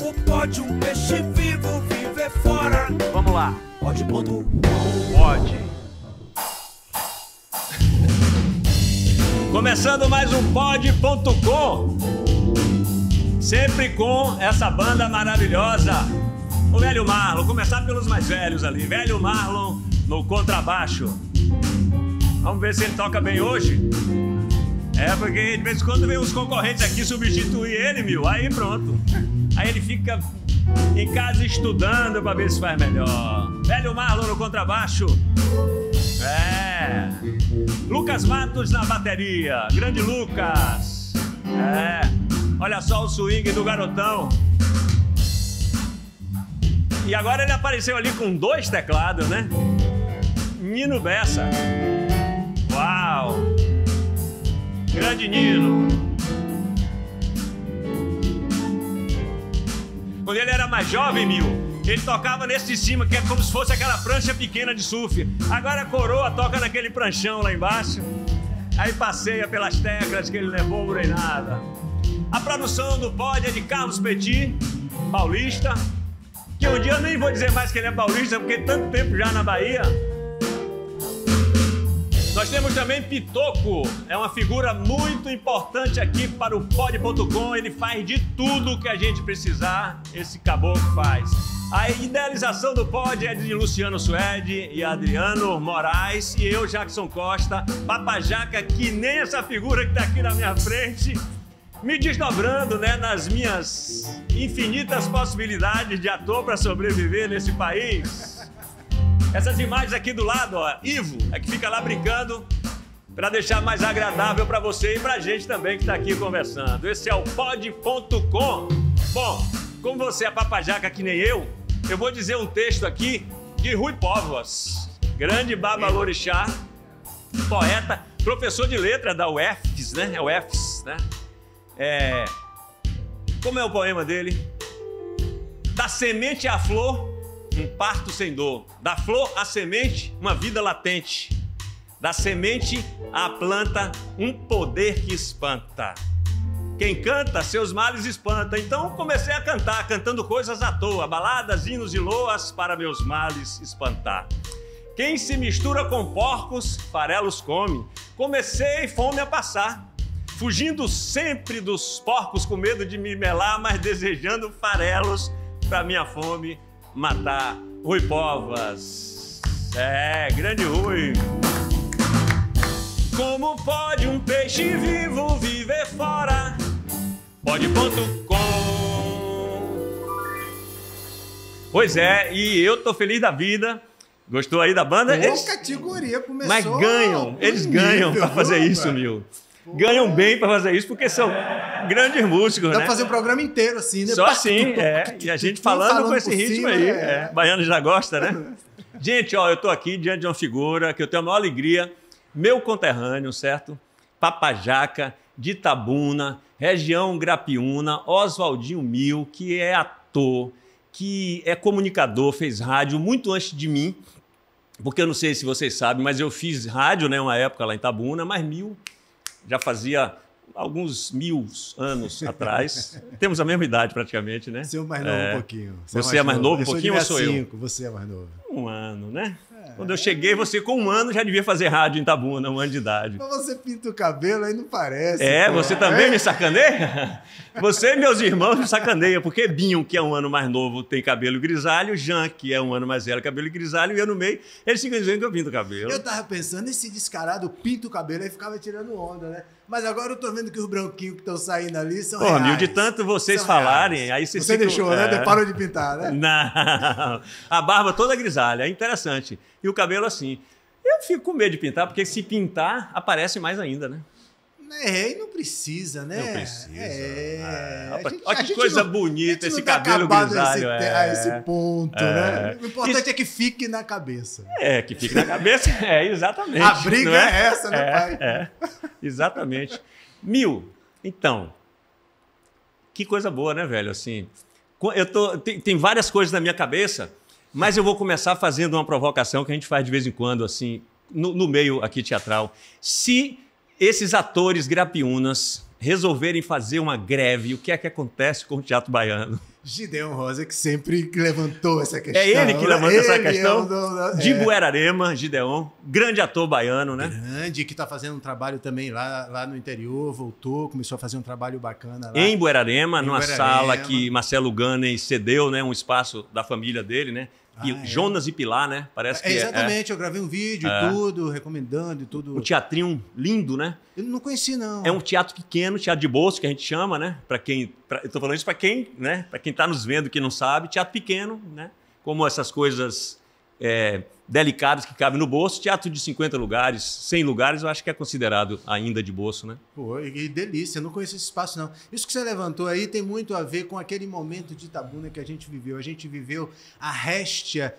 Como pode um peixe vivo viver fora? Vamos lá. Pode.com. Pode. Começando mais um Pod.com. Sempre com essa banda maravilhosa. O Velho Marlon. Começar pelos mais velhos ali. Velho Marlon no contrabaixo. Vamos ver se ele toca bem hoje. É, porque de vez em quando vem uns concorrentes aqui substituir ele, meu. Aí pronto. Aí ele fica em casa estudando pra ver se faz melhor. Velho Marlon no contrabaixo. É. Lucas Matos na bateria. Grande Lucas. É. Olha só o swing do garotão. E agora ele apareceu ali com 2 teclados, né? Nino Bessa. Uau. Grande Nino. Quando ele era mais jovem, ele tocava nesse de cima, que é como se fosse aquela prancha pequena de surf. Agora a coroa toca naquele pranchão lá embaixo. Aí passeia pelas teclas que ele levou por aí nada. A produção do Pod é de Carlos Petit, paulista. Que um dia eu nem vou dizer mais que ele é paulista, porque tanto tempo já na Bahia. Nós temos também Pitoco, é uma figura muito importante aqui para o Pod.com. Ele faz de tudo que a gente precisar, esse caboclo faz. A idealização do Pod é de Luciano Suede e Adriano Moraes e eu, Jackson Costa, Papajaca, que nem essa figura que está aqui na minha frente, me desdobrando, né, nas minhas infinitas possibilidades de ator para sobreviver nesse país. Essas imagens aqui do lado, ó, Ivo, é que fica lá brincando para deixar mais agradável para você e para a gente também que está aqui conversando. Esse é o Pod.com. Bom, como você é papajaca que nem eu vou dizer um texto aqui de Rui Póvoas, grande babalorixá, poeta, professor de letra da UFES, né? É UFES, né? Como é o poema dele? Da semente à flor, um parto sem dor. Da flor à semente, uma vida latente. Da semente à planta, um poder que espanta. Quem canta, seus males espanta. Então comecei a cantar, cantando coisas à toa, baladas, hinos e loas para meus males espantar. Quem se mistura com porcos, farelos come. Comecei fome a passar, fugindo sempre dos porcos com medo de me melar, mas desejando farelos para minha fome matar. Rui Póvoas. Grande Rui. Como pode um peixe vivo viver fora? Pod.com. Pois é, e eu tô feliz da vida. Gostou aí da banda? Boa categoria, começou. Mas ganham, eles ganham para fazer isso, meu. Ganham bem para fazer isso, porque são grandes músicos, né? Dá pra fazer um programa inteiro assim, né? Só assim, E a gente falando com esse ritmo cima, aí. né? Baiano já gosta, né? Gente, ó, eu tô aqui diante de uma figura que eu tenho a maior alegria. Meu conterrâneo, certo? Papajaca, de Itabuna, região Grapiúna, Oswaldinho Mil, que é ator, que é comunicador, fez rádio muito antes de mim, porque eu não sei se vocês sabem, mas eu fiz rádio, né, uma época lá em Itabuna, mas Mil já fazia alguns 1000 anos atrás. Temos a mesma idade praticamente, né? Você é mais novo um pouquinho. Você é mais novo um pouquinho ou sou eu? 5, você é mais novo. 1 ano, né? Quando eu cheguei, você com 1 ano já devia fazer rádio em Itabuna, 1 ano de idade. Mas você pinta o cabelo, aí não parece. Você também me sacaneia? Você e meus irmãos me sacaneiam, porque Binho, que é 1 ano mais novo, tem cabelo grisalho, Jean, que é 1 ano mais velho, cabelo grisalho, e eu no meio, eles ficam dizendo que eu pinto o cabelo. Eu tava pensando, esse descarado pinta o cabelo, aí ficava tirando onda, né? Mas agora eu tô vendo que os branquinhos que estão saindo ali são reais. Mil, de tanto vocês são falarem, reais. aí vocês Você ficam, deixou, né? Parou de pintar, né? Não, a barba toda grisalha, é interessante. E o cabelo assim. Eu fico com medo de pintar, porque se pintar, aparece mais ainda, né? E não precisa, né? Não precisa. Olha que coisa bonita esse cabelo grisalho. A esse ponto, né? O importante é que fique na cabeça. Que fique na cabeça, exatamente. A briga é essa, né, pai? Exatamente. Mil, então, que coisa boa, né, velho? Assim, tem várias coisas na minha cabeça, mas eu vou começar fazendo uma provocação que a gente faz de vez em quando, assim, no meio aqui teatral. Se esses atores grapiúnas resolverem fazer uma greve, o que é que acontece com o teatro baiano? Gideon Rosa, que sempre levantou essa questão. É ele que levanta essa questão? De é. Buerarema, Gideon, grande ator baiano, né? Grande, que está fazendo um trabalho também lá no interior, voltou, começou a fazer um trabalho bacana lá. Em Buerarema, numa Buerarema. sala que Marcelo Gannen cedeu, né? Um espaço da família dele, né? É. Jonas e Pilar, né? Parece que exatamente, eu gravei um vídeo e tudo, recomendando e tudo. Um teatrinho lindo, né? Eu não conheci, não. É um teatro pequeno, teatro de bolso, que a gente chama, né? Eu tô falando isso para quem, né? Para quem tá nos vendo que não sabe, teatro pequeno, né? Como essas coisas delicadas que cabem no bolso, teatro de 50 lugares, 100 lugares, eu acho que é considerado ainda de bolso, né? Pô, e delícia, eu não conheço esse espaço, não. Isso que você levantou aí tem muito a ver com aquele momento de Itabuna que a gente viveu. A gente viveu a réstia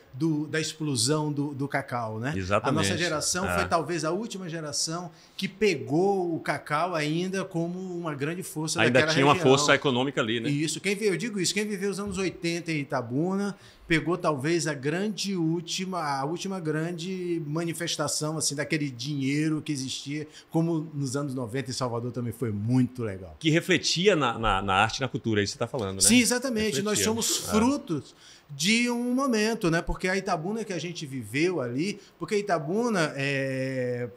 da explosão do cacau, né? Exatamente. A nossa geração foi talvez a última geração que pegou o cacau ainda como uma grande força ainda daquela tinha região. uma força econômica ali, né? Isso, eu digo isso, quem viveu os anos 80 em Itabuna pegou talvez a última grande manifestação assim daquele dinheiro que existia, como nos anos 90 em Salvador também foi muito legal. Que refletia na arte e na cultura, aí você está falando, né? Sim, exatamente. Refletia. Nós somos frutos de um momento, né? Porque a Itabuna que a gente viveu ali, porque Itabuna,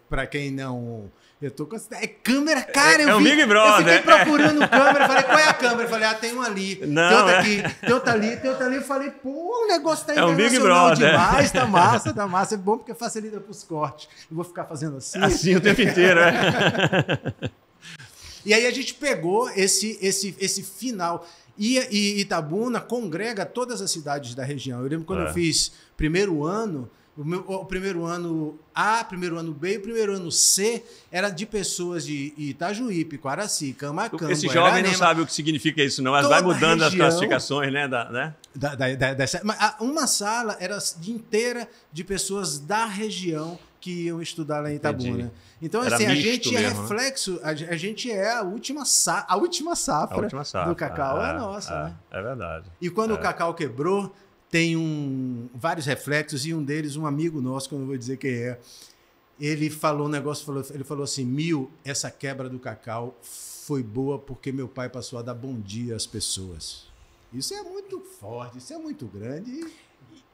para quem não... Eu tô com... É câmera, cara, é um Big Brother. Eu fiquei procurando câmera, falei, qual é a câmera? Eu falei, tem um ali, não, tem outra aqui, tem outra ali, tem outra ali. Eu falei, pô, o negócio tá um internacional Big Brother. demais, tá massa. É bom porque facilita pros cortes. Eu vou ficar fazendo assim. Assim o tempo inteiro, né? E aí a gente pegou esse final. E Itabuna congrega todas as cidades da região. Eu lembro quando eu fiz primeiro ano, o primeiro ano A, primeiro ano B e o primeiro ano C era de pessoas de Itajuípe, Quaraci, Camaquã, Esse jovem não sabe o que significa isso, não. Mas vai mudando as classificações, né? Uma sala era inteira de pessoas da região que iam estudar lá em Itabuna. Entendi. Então, assim, a gente é reflexo, a gente é a última safra do cacau, é nossa, né? É verdade. E quando o cacau quebrou, tem vários reflexos, e um deles, um amigo nosso, que eu não vou dizer quem é, ele falou um negócio, ele falou assim, essa quebra do cacau foi boa porque meu pai passou a dar bom dia às pessoas. Isso é muito forte, isso é muito grande.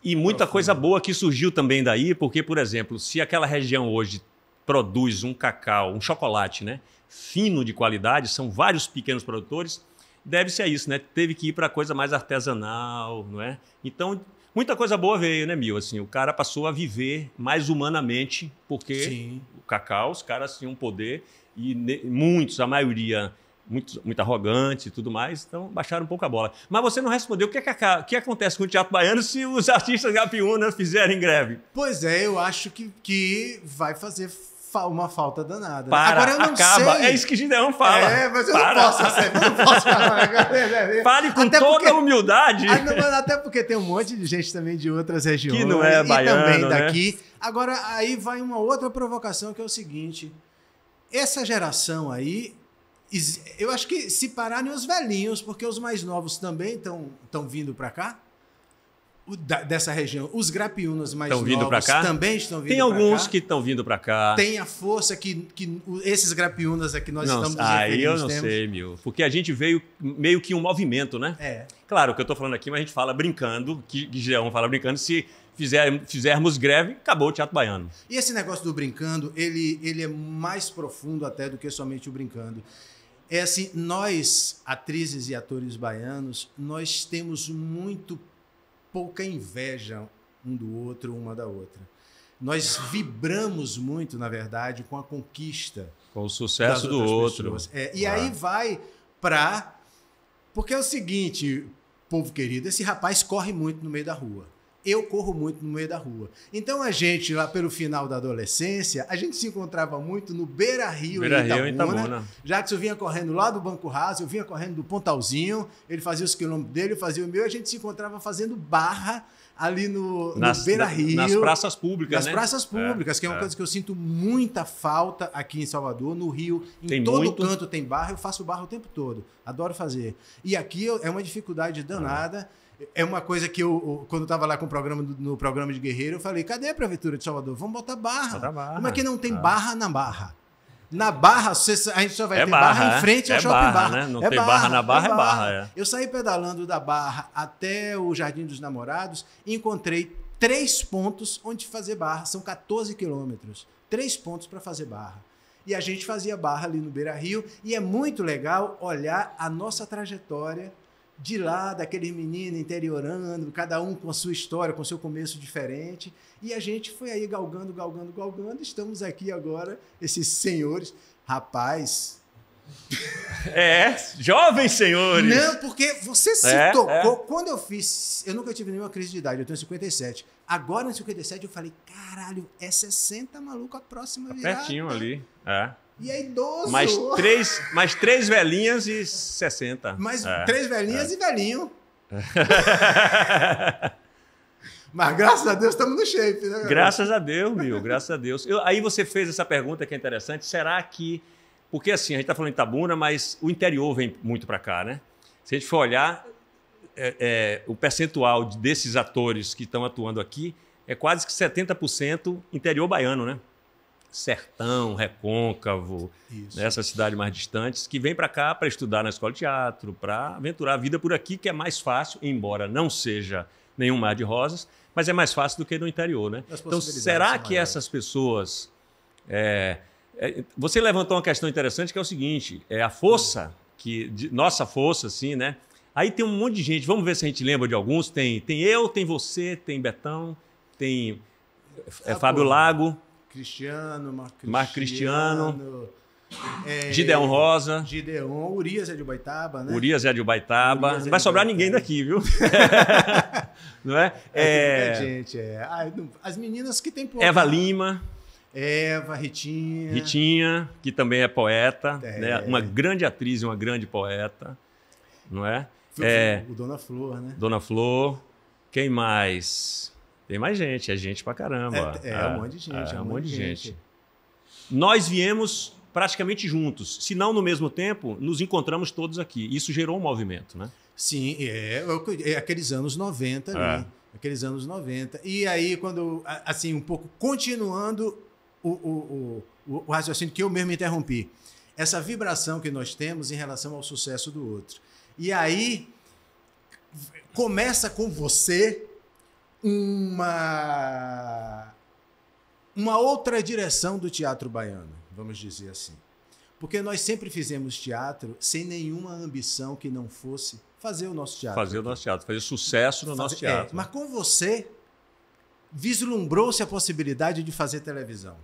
E muita coisa boa que surgiu também daí, porque, por exemplo, se aquela região hoje produz um cacau, um chocolate, né, fino de qualidade, são vários pequenos produtores, deve-se a isso, né? Teve que ir para coisa mais artesanal, não é? Então, muita coisa boa veio, né, Mil? Assim, o cara passou a viver mais humanamente, porque o cacau, os caras tinham poder, e muitos, a maioria, muito arrogante e tudo mais, então baixaram um pouco a bola. Mas você não respondeu o que acontece com o teatro baiano se os artistas gapiúnas fizerem greve? Pois é, eu acho que vai fazer uma falta danada. Agora eu não sei. É isso que Gideon fala. Mas eu não posso falar. Fale com toda a humildade. Até porque tem um monte de gente também de outras regiões. Que não é baiano, e também daqui. Né? Agora, aí vai uma outra provocação, que é o seguinte. Essa geração aí, eu acho que se pararem os velhinhos, porque os mais novos também estão vindo para cá, dessa região. Os grapiúnas mais novos também estão vindo para cá. Tem alguns que estão vindo para cá. Tem a força que esses grapiúnas aqui nós estamos aí eu não sei, Mil. Porque a gente veio meio que um movimento, né? Claro, o que eu estou falando aqui, mas a gente fala brincando, que Gideon fala brincando, se fizermos greve, acabou o teatro baiano. E esse negócio do brincando, ele é mais profundo até do que somente o brincando. É assim, nós, atrizes e atores baianos, nós temos muito pouca inveja um do outro, uma da outra. Nós vibramos muito, na verdade, com a conquista. Com o sucesso do outro. E aí vai para... Porque é o seguinte, povo querido, esse rapaz corre muito no meio da rua. Eu corro muito no meio da rua. Então a gente, lá pelo final da adolescência, a gente se encontrava muito no Beira-Rio em Itabuna. Jackson vinha correndo lá do Banco Raso, eu vinha correndo do Pontalzinho, ele fazia os quilômetros dele, eu fazia o meu, a gente se encontrava fazendo barra ali no Beira-Rio. Nas praças públicas, né? Nas praças públicas, que é uma coisa que eu sinto muita falta aqui em Salvador, no Rio. Em todo canto tem barra, eu faço barra o tempo todo. Adoro fazer. E aqui é uma dificuldade danada. É uma coisa que eu, quando eu estava lá no programa de Guerreiro, eu falei, cadê a Prefeitura de Salvador? Vamos botar barra. Como é que não tem barra na barra? Na Barra, a gente só vai ter barra em frente ao Shopping Barra, Barra. né? Não tem barra na Barra, é barra. Eu saí pedalando da Barra até o Jardim dos Namorados e encontrei 3 pontos onde fazer barra. São 14 quilômetros. 3 pontos para fazer barra. E a gente fazia barra ali no Beira-Rio. E é muito legal olhar a nossa trajetória de lá, daquele menino interiorando, cada um com a sua história, com o seu começo diferente. E a gente foi aí galgando. Estamos aqui agora, esses senhores. Rapaz... Jovens senhores. Não, porque você se tocou. Quando eu fiz... Eu nunca tive nenhuma crise de idade, eu tenho 57. Agora, em 57, eu falei, caralho, é 60, maluco, a próxima virada. Pertinho ali, E é idoso. Mais três velhinhas e 60. Mais 3 velhinhas e velhinho. Mas graças a Deus estamos no shape, né? Graças a Deus, graças a Deus. Aí você fez essa pergunta que é interessante. Será que... Porque assim, a gente está falando em Itabuna, mas o interior vem muito para cá, né? Se a gente for olhar, o percentual desses atores que estão atuando aqui é quase que 70% interior baiano, né? Sertão, Recôncavo, nessas cidades mais distantes, que vêm para cá para estudar na escola de teatro, para aventurar a vida por aqui, que é mais fácil, embora não seja nenhum mar de rosas, mas é mais fácil do que no interior, né? Então, será que essas pessoas... Você levantou uma questão interessante, que é o seguinte, a força, nossa força, assim, né? Aí tem um monte de gente, vamos ver se a gente lembra de alguns, tem eu, tem você, tem Betão, tem Fábio Lago, Marco Cristiano, Gideon Rosa. Urias é de Ubaitaba, né? Urias é de Ubaitaba. Não vai sobrar ninguém daqui, viu? Não é? As meninas que tem... Eva Lima. Ritinha, que também é poeta, né? Uma grande atriz e uma grande poeta, não é? O Dona Flor, né? Dona Flor. Quem mais? Tem mais gente, é gente pra caramba. Um monte de gente. Um monte de gente. Nós viemos praticamente juntos, se não no mesmo tempo, nos encontramos todos aqui. Isso gerou um movimento, né? Sim, aqueles anos 90 ali. Aqueles anos 90. E aí, quando, assim, um pouco continuando o raciocínio que eu mesmo interrompi, essa vibração que nós temos em relação ao sucesso do outro. E aí, começa com você uma outra direção do teatro baiano, vamos dizer assim. Porque nós sempre fizemos teatro sem nenhuma ambição que não fosse fazer o nosso teatro. Fazer sucesso no nosso teatro. Mas com você, vislumbrou-se a possibilidade de fazer televisão.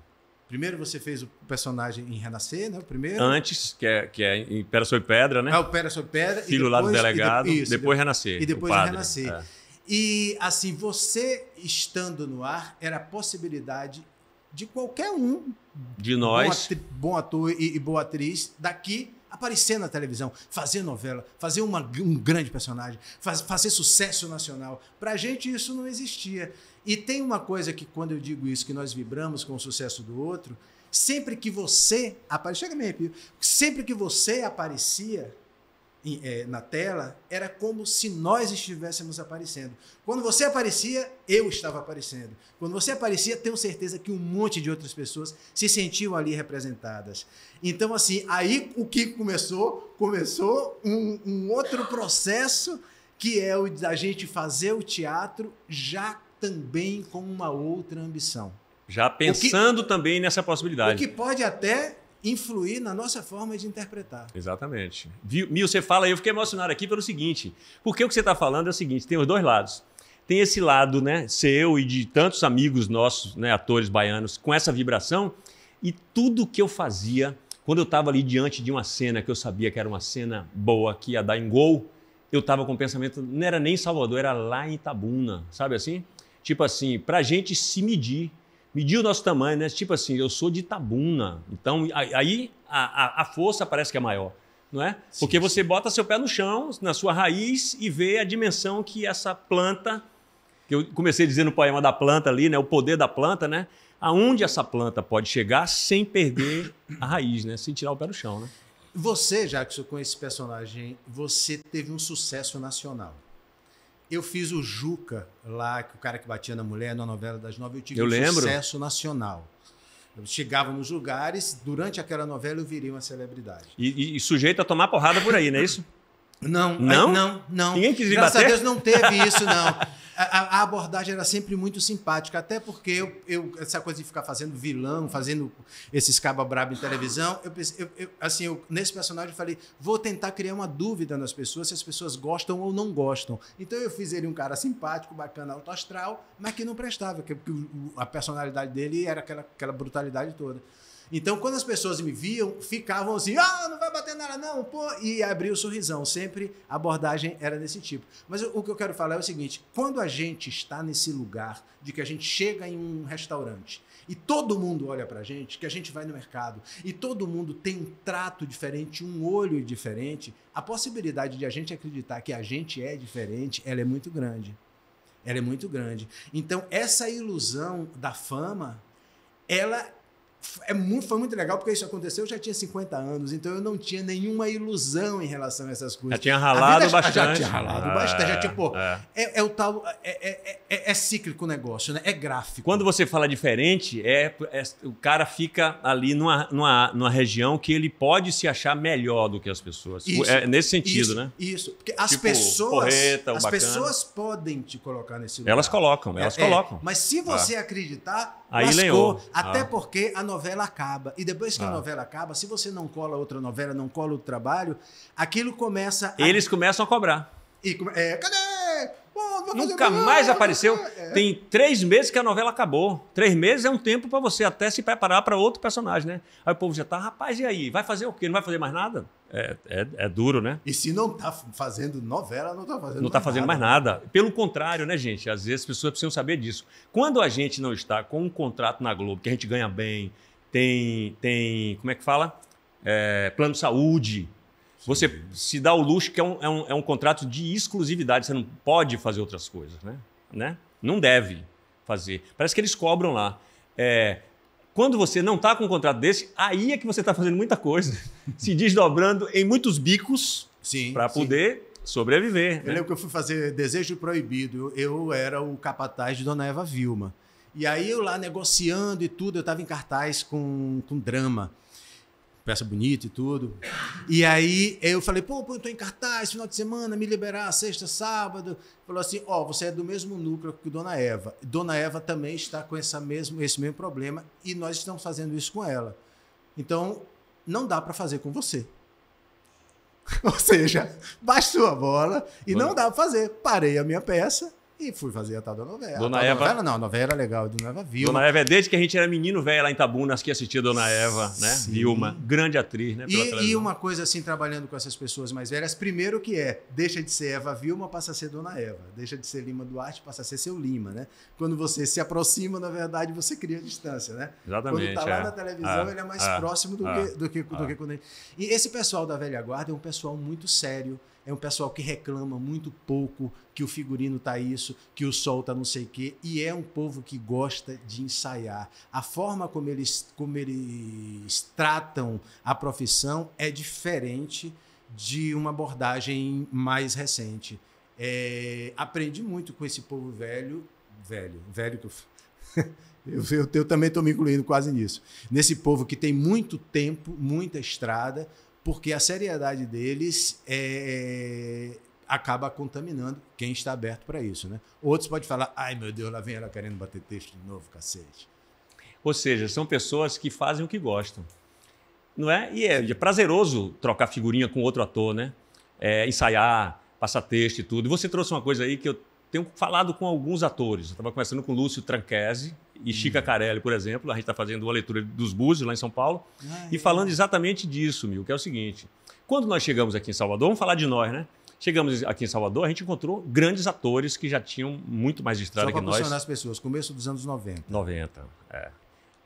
Primeiro você fez o personagem em Renascer, né? O primeiro. Antes, que é em Pedra sobre Pedra, né? O Pedra sobre Pedra. Filho lá do delegado. Depois Renascer. E depois Renascer. E assim, você estando no ar, era a possibilidade de qualquer um de nós, bom ator e boa atriz daqui aparecer na televisão, fazer novela, fazer um grande personagem, fazer sucesso nacional. Pra gente isso não existia. E tem uma coisa que, quando eu digo isso, que nós vibramos com o sucesso do outro, sempre que você aparecia, sempre que você aparecia na tela, era como se nós estivéssemos aparecendo. Quando você aparecia, eu estava aparecendo. Quando você aparecia, tenho certeza que um monte de outras pessoas se sentiam ali representadas. Então, assim, aí o que começou um outro processo, que é o da gente fazer o teatro já também com uma outra ambição. Já pensando também nessa possibilidade. O que pode até influir na nossa forma de interpretar. Exatamente. Mil, você fala, eu fiquei emocionado aqui pelo seguinte, porque o que você está falando é o seguinte, tem os dois lados. Tem esse lado, né, seu e de tantos amigos nossos, né, atores baianos, com essa vibração, e tudo que eu fazia, quando eu estava ali diante de uma cena que eu sabia que era uma cena boa, que ia dar em gol, eu estava com o pensamento, não era nem em Salvador, era lá em Itabuna, sabe assim? Tipo assim, para a gente se medir o nosso tamanho, né? Tipo assim, eu sou de Itabuna, então aí a força parece que é maior, não é? Sim, porque você bota seu pé no chão, na sua raiz, e vê a dimensão que essa planta, que eu comecei a dizer no poema da planta ali, né? O poder da planta, né? Aonde essa planta pode chegar sem perder a raiz, né? Sem tirar o pé do chão, né? Você, Jackson, com esse personagem, você teve um sucesso nacional. Eu fiz o Juca lá, que o cara que batia na mulher, na novela das 9, eu tive um sucesso nacional. Eu chegava nos lugares, durante aquela novela eu virei uma celebridade. E sujeito a tomar porrada por aí, não é isso? Não, Não? não. Ninguém quis ir Graças bater? a Deus não teve isso, não. A abordagem era sempre muito simpática, até porque essa coisa de ficar fazendo vilão, fazendo esses caba brabo em televisão, nesse personagem eu falei, vou tentar criar uma dúvida nas pessoas, se as pessoas gostam ou não gostam. Então eu fiz ele um cara simpático, bacana, alto astral, mas que não prestava, porque a personalidade dele era aquela brutalidade toda. Então, quando as pessoas me viam, ficavam assim, não vai bater nada não, pô, e abria o sorrisão. Sempre a abordagem era desse tipo. Mas o que eu quero falar é o seguinte, quando a gente está nesse lugar de que a gente chega em um restaurante e todo mundo olha pra gente, que a gente vai no mercado e todo mundo tem um trato diferente, um olho diferente, a possibilidade de a gente acreditar que a gente é diferente, ela é muito grande. Ela é muito grande. Então, essa ilusão da fama, ela... Foi muito legal, porque isso aconteceu, eu já tinha 50 anos, então eu não tinha nenhuma ilusão em relação a essas coisas. Já tinha ralado bastante. Já tinha ralado bastante. Já, tipo, o tal... É cíclico o negócio, né? É gráfico. Quando você fala diferente, o cara fica ali numa região que ele pode se achar melhor do que as pessoas. Isso, nesse sentido, isso, né? Isso. Porque as Tipo, pessoas... porreta, as pessoas podem te colocar nesse lugar. Elas colocam. Mas se você acreditar... Aí lascou, lenhou. Até porque a novela acaba. E depois que a novela acaba, se você não cola outra novela, não cola outro trabalho, aquilo começa a... Eles começam a cobrar. Cadê? Pô, Nunca mais apareceu. Tem 3 meses que a novela acabou. 3 meses é um tempo para você até se preparar para outro personagem, né? Aí o povo já tá, rapaz, e aí? Vai fazer o quê? Não vai fazer mais nada? É duro, né? E se não tá fazendo novela, não tá fazendo Não tá fazendo mais nada. Pelo contrário, né, gente? Às vezes as pessoas precisam saber disso. Quando a gente não está com um contrato na Globo, que a gente ganha bem, tem como é que fala? Plano de saúde. Você se dá o luxo que é um contrato de exclusividade. Você não pode fazer outras coisas, né? Não deve fazer. Parece que eles cobram lá. Quando você não está com um contrato desse, aí é que você está fazendo muita coisa. Se desdobrando em muitos bicos para poder sobreviver. Eu lembro que eu fui fazer Desejo Proibido. Eu era o capataz de Dona Eva Vilma. E aí eu lá negociando e tudo, eu estava em cartaz com drama. Peça bonita e tudo. E aí eu falei, pô, eu tô em cartaz, final de semana, me liberar, sexta, sábado. Falou assim, você é do mesmo núcleo que Dona Eva. Dona Eva também está com esse mesmo problema e nós estamos fazendo isso com ela. Então, não dá para fazer com você. Ou seja, baixou a bola e não dá para fazer. Parei a minha peça e fui fazer a tal da novela. Dona Eva... a novela era legal, Dona Eva Vilma. Dona Eva desde que a gente era menino velho lá em Tabunas que assistia Dona Eva, né? Sim. Vilma, grande atriz, né? E uma coisa assim, trabalhando com essas pessoas mais velhas, primeiro que deixa de ser Eva Vilma, passa a ser Dona Eva. Deixa de ser Lima Duarte, passa a ser seu Lima, né? Quando você se aproxima, na verdade, você cria distância, né? Exatamente. Quando tá lá na televisão, ele é mais próximo do que quando ele... E esse pessoal da velha guarda é um pessoal muito sério, é um pessoal que reclama muito pouco, que o figurino tá isso, que o sol tá não sei o quê, e é um povo que gosta de ensaiar. A forma como eles tratam a profissão é diferente de uma abordagem mais recente. Aprendi muito com esse povo velho que eu também estou me incluindo quase nisso. Nesse povo que tem muito tempo, muita estrada, porque a seriedade deles acaba contaminando quem está aberto para isso, né? Outros podem falar, ai meu Deus, lá vem ela querendo bater texto de novo, cacete. Ou seja, são pessoas que fazem o que gostam, não é? E é prazeroso trocar figurinha com outro ator, né? Ensaiar, passar texto e tudo. E você trouxe uma coisa aí que eu tenho falado com alguns atores. Eu estava conversando com Lúcio Tranchese e Chica Carelli, por exemplo. A gente está fazendo uma leitura dos Búzios lá em São Paulo e falando exatamente disso, que é o seguinte. Quando nós chegamos aqui em Salvador, vamos falar de nós, né? Chegamos aqui em Salvador, a gente encontrou grandes atores que já tinham muito mais estrada que nós. Só para posicionar as pessoas, começo dos anos 90. 90,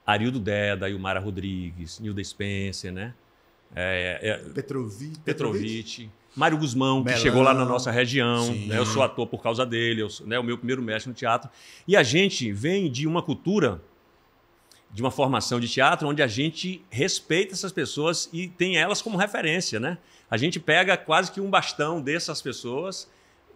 Arildo Deda, Ilmara Rodrigues, Nilda Spencer, né? Petrovic. Mário Guzmão, que chegou lá na nossa região. Né? Eu sou ator por causa dele, né? O meu primeiro mestre no teatro. E a gente vem de uma cultura, de uma formação de teatro, onde a gente respeita essas pessoas e tem elas como referência, né? A gente pega quase que um bastão dessas pessoas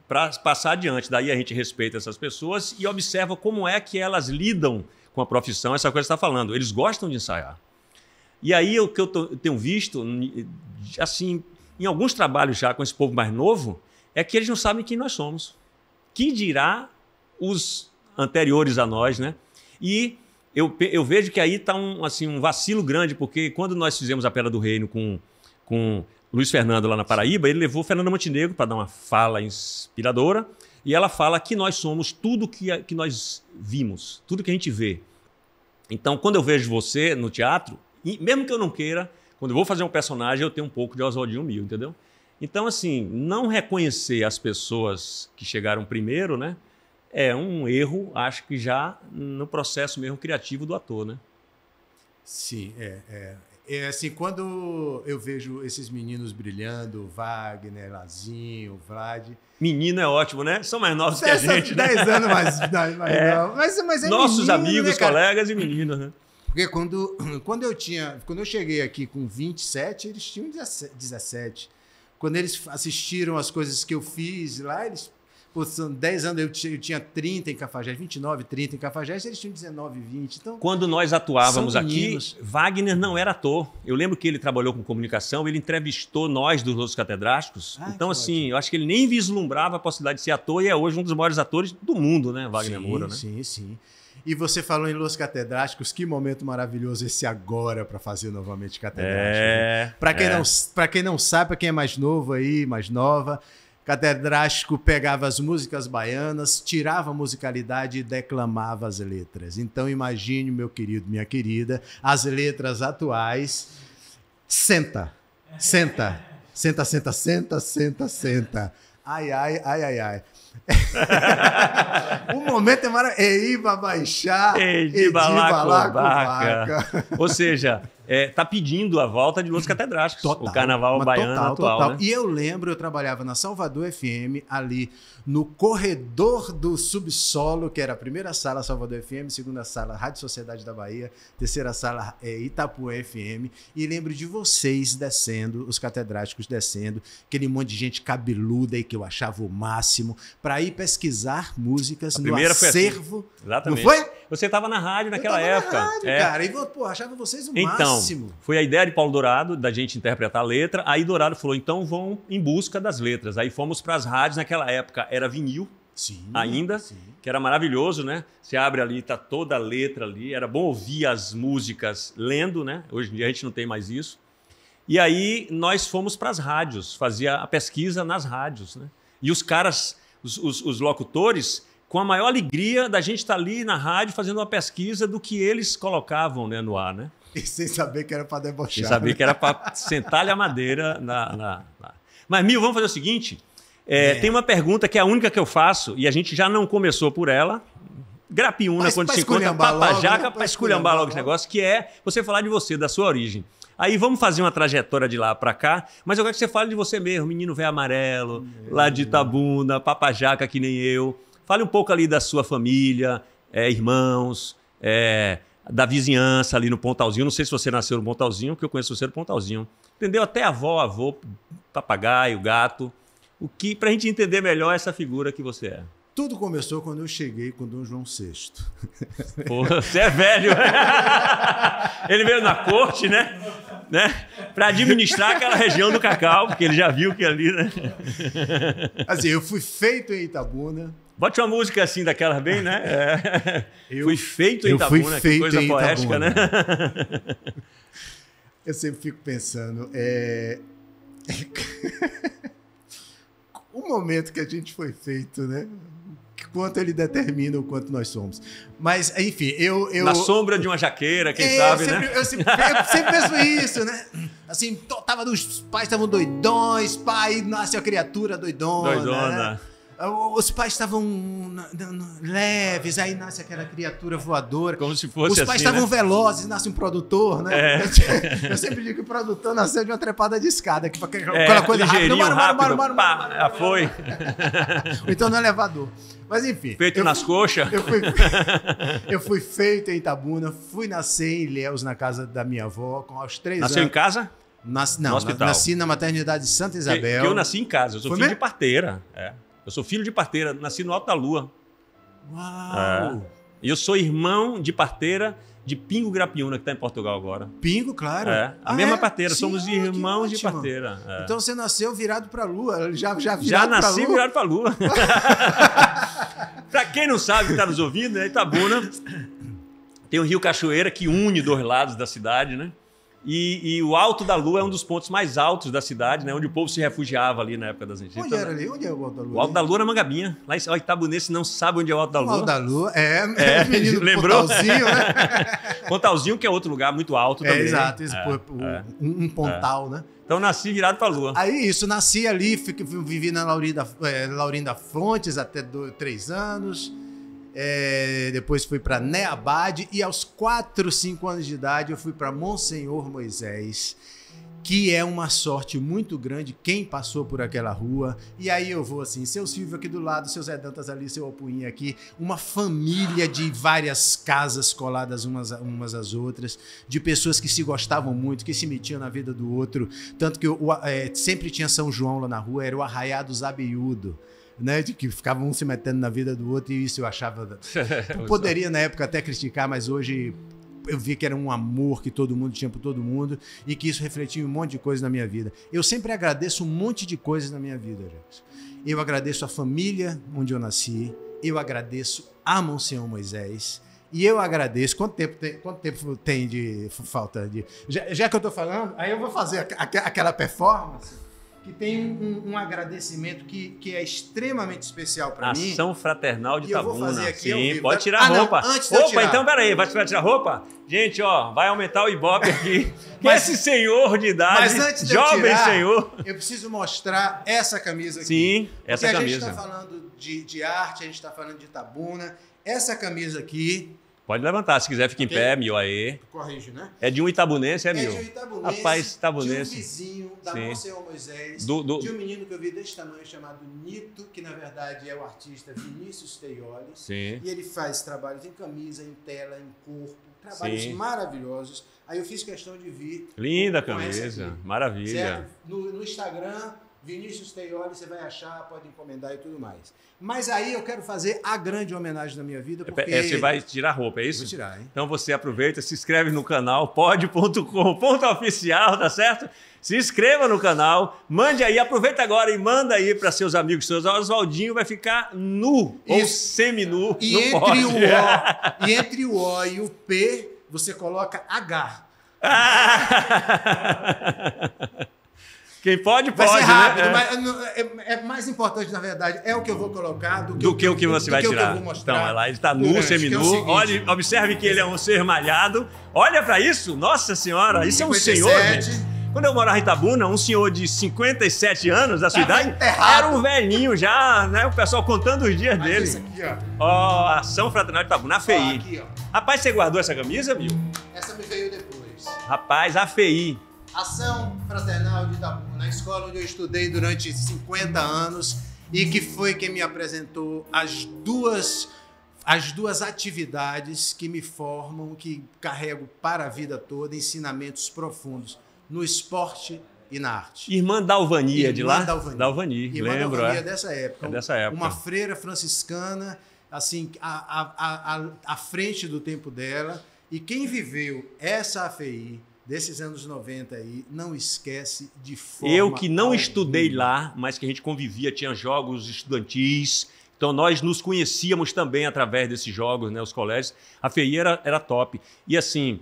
para passar adiante. Daí a gente respeita essas pessoas e observa como é que elas lidam com a profissão, essa coisa que você está falando. Eles gostam de ensaiar. E aí o que eu tenho visto, assim, em alguns trabalhos já com esse povo mais novo, é que eles não sabem quem nós somos. Que dirá os anteriores a nós, né? E eu vejo que aí está um vacilo grande, porque quando nós fizemos a Pedra do Reino com Luiz Fernando lá na Paraíba, ele levou Fernanda Montenegro para dar uma fala inspiradora, e ela fala que nós somos tudo que nós vimos, tudo que a gente vê. Então, quando eu vejo você no teatro, e mesmo que eu não queira, quando eu vou fazer um personagem, eu tenho um pouco de Oswaldinho Mil, entendeu? Então, assim, não reconhecer as pessoas que chegaram primeiro, né, é um erro, acho que já no processo mesmo criativo do ator, né? Sim, É assim, quando eu vejo esses meninos brilhando, Wagner, Lazinho, Vlad... Menino é ótimo, né? São mais novos que a gente. 10 anos mais novos. Mas é nossos menino, amigos, né, cara? colegas e meninos, né? Porque quando eu cheguei aqui com 27, eles tinham 17. Quando eles assistiram as coisas que eu fiz lá, eles... Pô, são 10 anos, eu tinha 30 em Cafajeste, 29, 30 em Cafajeste, eles tinham 19, 20. Então, quando nós atuávamos aqui, meninos. Wagner não era ator. Eu lembro que ele trabalhou com comunicação, ele entrevistou nós dos Louros Catedráticos. Então, assim, ótimo. eu acho que ele nem vislumbrava a possibilidade de ser ator e é hoje um dos maiores atores do mundo, né, Wagner Moura, né? Sim. E você falou em Los Catedráticos, que momento maravilhoso esse agora para fazer novamente Catedrático. Para quem não sabe, para quem é mais novo aí, mais nova, Catedrático pegava as músicas baianas, tirava a musicalidade e declamava as letras. Então imagine, meu querido, minha querida, as letras atuais. Senta. Ai. O momento é maravilhoso. Ei, babaixá, Ei, balacobaca. Ou seja, tá pedindo a volta de Los Catedráticos. Total, o carnaval baiano atual. Né? E eu lembro, eu trabalhava na Salvador FM, ali no corredor do subsolo, que era a primeira sala Salvador FM, segunda sala Rádio Sociedade da Bahia, terceira sala Itapuã FM, e lembro de vocês descendo, os catedráticos descendo, aquele monte de gente cabeluda aí que eu achava o máximo, para ir pesquisar músicas no acervo. Assim. Exatamente. Não foi? Você estava na rádio naquela época. Na rádio, cara, e achava vocês o então, máximo. Foi a ideia de Paulo Dourado, da gente interpretar a letra. Aí Dourado falou, então vão em busca das letras. Aí fomos para as rádios, naquela época era vinil ainda, que era maravilhoso, né? Você abre ali, tá toda a letra ali. Era bom ouvir as músicas lendo, né? Hoje em dia a gente não tem mais isso. E aí nós fomos para as rádios, fazia a pesquisa nas rádios, né? E os caras, os locutores, com a maior alegria da gente estar ali na rádio fazendo uma pesquisa do que eles colocavam, né, no ar, né? E sem saber que era para debochar. Sem saber que era para sentar-lhe a madeira Mas, Mil, vamos fazer o seguinte. Tem uma pergunta que é a única que eu faço, e a gente já não começou por ela. Grapiúna, quando se encontra papajaca, para esculhambar logo esse negócio, que é você falar de você, da sua origem. Aí vamos fazer uma trajetória de lá para cá, mas eu quero que você fale de você mesmo, menino velho amarelo, lá de Itabuna, papajaca que nem eu. Fale um pouco ali da sua família, irmãos, da vizinhança ali no Pontalzinho. Não sei se você nasceu no Pontalzinho, porque eu conheço você no Pontalzinho. Entendeu? Até avô, papagaio, gato. O que, pra gente entender melhor essa figura que você é. Tudo começou quando eu cheguei com Dom João VI. Pô, você é velho. Ele veio na corte, né? Para administrar aquela região do Cacau, porque ele já viu que ali, né? Assim, eu fui feito em Itabuna. Bote uma música assim daquelas bem, né? Fui feito em Itabuna, que coisa poética, né? Eu sempre fico pensando, o momento que a gente foi feito, né? Quanto ele determina o quanto nós somos. Mas, enfim, na sombra de uma jaqueira, quem sabe, né? Eu sempre penso isso, né? Assim, os pais estavam doidões, pai, nasce a criatura doidona. Né? Os pais estavam leves, aí nasce aquela criatura voadora. Como se fosse assim, os pais estavam velozes, nasce um produtor, né? Eu sempre digo que o produtor nasceu de uma trepada de escada. Aquela coisa rápido. Foi. Ou então no elevador. Mas enfim. Feito nas coxas. Eu fui feito em Itabuna, fui nascer em Ilhéus, na casa da minha avó, aos 3 anos. Nasceu em casa? No hospital. Nasci na maternidade de Santa Isabel. Que eu nasci em casa, eu sou filho de parteira. Eu sou filho de parteira, nasci no Alto da Lua. Uau! E eu sou irmão de parteira de Pingo Grapiúna, que está em Portugal agora. Pingo, claro. A mesma parteira, Sim, somos que irmãos de ótimo. parteira. Então você nasceu virado para a Lua, já virado Já pra nasci Lua? virado para a Lua. Para quem não sabe, que está nos ouvindo, né, Itabuna tem o Rio Cachoeira, que une dois lados da cidade, né? E o Alto da Lua é um dos pontos mais altos da cidade, né? Onde o povo se refugiava ali na época das antigas. Onde era ali? Onde é o Alto da Lua? O Alto da Lua era Mangabinha. Lá em Itabunense não sabe onde é o Alto da O Lua. Alto da Lua, o menino lembrou? Pontalzinho, né? Pontalzinho, que é outro lugar muito alto também. Exato, um pontal, né? Então nasci virado para a Lua. Aí isso, nasci ali, vivi na Laurinda Fontes até 3 anos. Depois fui para Neabade e aos 4, 5 anos de idade eu fui para Monsenhor Moisés, que é uma sorte muito grande quem passou por aquela rua. E aí eu vou assim, seu Silvio aqui do lado, seu Zé Dantas ali, seu Alpuinha aqui, uma família de várias casas coladas umas às outras, de pessoas que se gostavam muito, que se metiam na vida do outro, tanto que sempre tinha São João lá na rua, era o Arraiá dos Abeiúdo, né, de que ficavam um se metendo na vida do outro, e isso eu achava... Poderia na época até criticar, mas hoje eu vi que era um amor que todo mundo tinha por todo mundo e que isso refletia um monte de coisa na minha vida. Eu sempre agradeço um monte de coisas na minha vida, Jackson. Eu agradeço a família onde eu nasci, eu agradeço a Monsenhor Moisés, e eu agradeço... Quanto tempo tem de falta de... Já que eu tô falando, aí eu vou fazer aquela performance... que tem um agradecimento que é extremamente especial para mim. Ação Fraternal de Itabuna. Eu vou fazer aqui ao Sim, vivo. pode tirar a roupa. Não, antes de eu tirar. Então peraí, vai tirar a roupa? Gente, ó, vai aumentar o Ibope aqui. Esse senhor de idade, Mas antes de eu jovem tirar, senhor. eu preciso mostrar essa camisa aqui. Sim, essa Porque camisa. a gente está falando de arte, a gente está falando de Itabuna. Essa camisa aqui... Pode levantar, se quiser fica em pé, mil aí. Corrige, né? É de um itabunense, É mil? de um itabunense, Rapaz, itabunense. de um vizinho da Sim. Monsenhor Moisés, De um menino que eu vi desse tamanho chamado Nito, que na verdade é o artista Vinícius Teioli. Sim. E ele faz trabalhos em camisa, em tela, em corpo, trabalhos Sim. maravilhosos. Aí eu fiz questão de vir. Linda com essa camisa, aqui, maravilha. certo? No Instagram, Vinícius Teioli, você vai achar, pode encomendar e tudo mais. Mas aí eu quero fazer a grande homenagem da minha vida, porque... Você vai tirar a roupa, é isso? Vou tirar, hein? Então você aproveita, se inscreve no canal pod.com.oficial, tá certo? Se inscreva no canal, mande aí, aproveita agora e manda aí para seus amigos seus. O Oswaldinho vai ficar nu ou seminu. E não entre o O e o P, você coloca H. Quem pode, Vai pode, ser rápido, né? mas é mais importante, na verdade, é o que eu vou colocar do que o que você vai tirar. eu vou mostrar. Então, olha lá, ele está nu, durante, seminu. que é o seguinte. Olha, observe que ele é um ser malhado. Olha para isso, nossa senhora, isso é um 57. senhor, gente. Quando eu morava em Itabuna, um senhor de 57 anos da sua idade enterrado. era um velhinho já, né? O pessoal contando os dias Mas dele. isso aqui, ó. Ó, Ação Fraternal de Itabuna, a Ó, FEI. aqui, ó. Rapaz, você guardou essa camisa, viu? Essa me veio depois. Rapaz, a FEI. Ação Fraternal de Itabuna, na escola onde eu estudei durante 50 anos e que foi quem me apresentou as duas atividades que me formam, que carrego para a vida toda, ensinamentos profundos no esporte e na arte. Irmã Dalvania de lá? Dalvani. Irmã lembro, Dalvani é dessa época. É dessa época. Uma freira franciscana, assim, à frente do tempo dela. E quem viveu essa AFI desses anos 90 aí, não esquece de forma Eu que não alguma. estudei lá, mas que a gente convivia, tinha jogos estudantis, então nós nos conhecíamos também através desses jogos, né, os colégios. A FEI era top. E assim,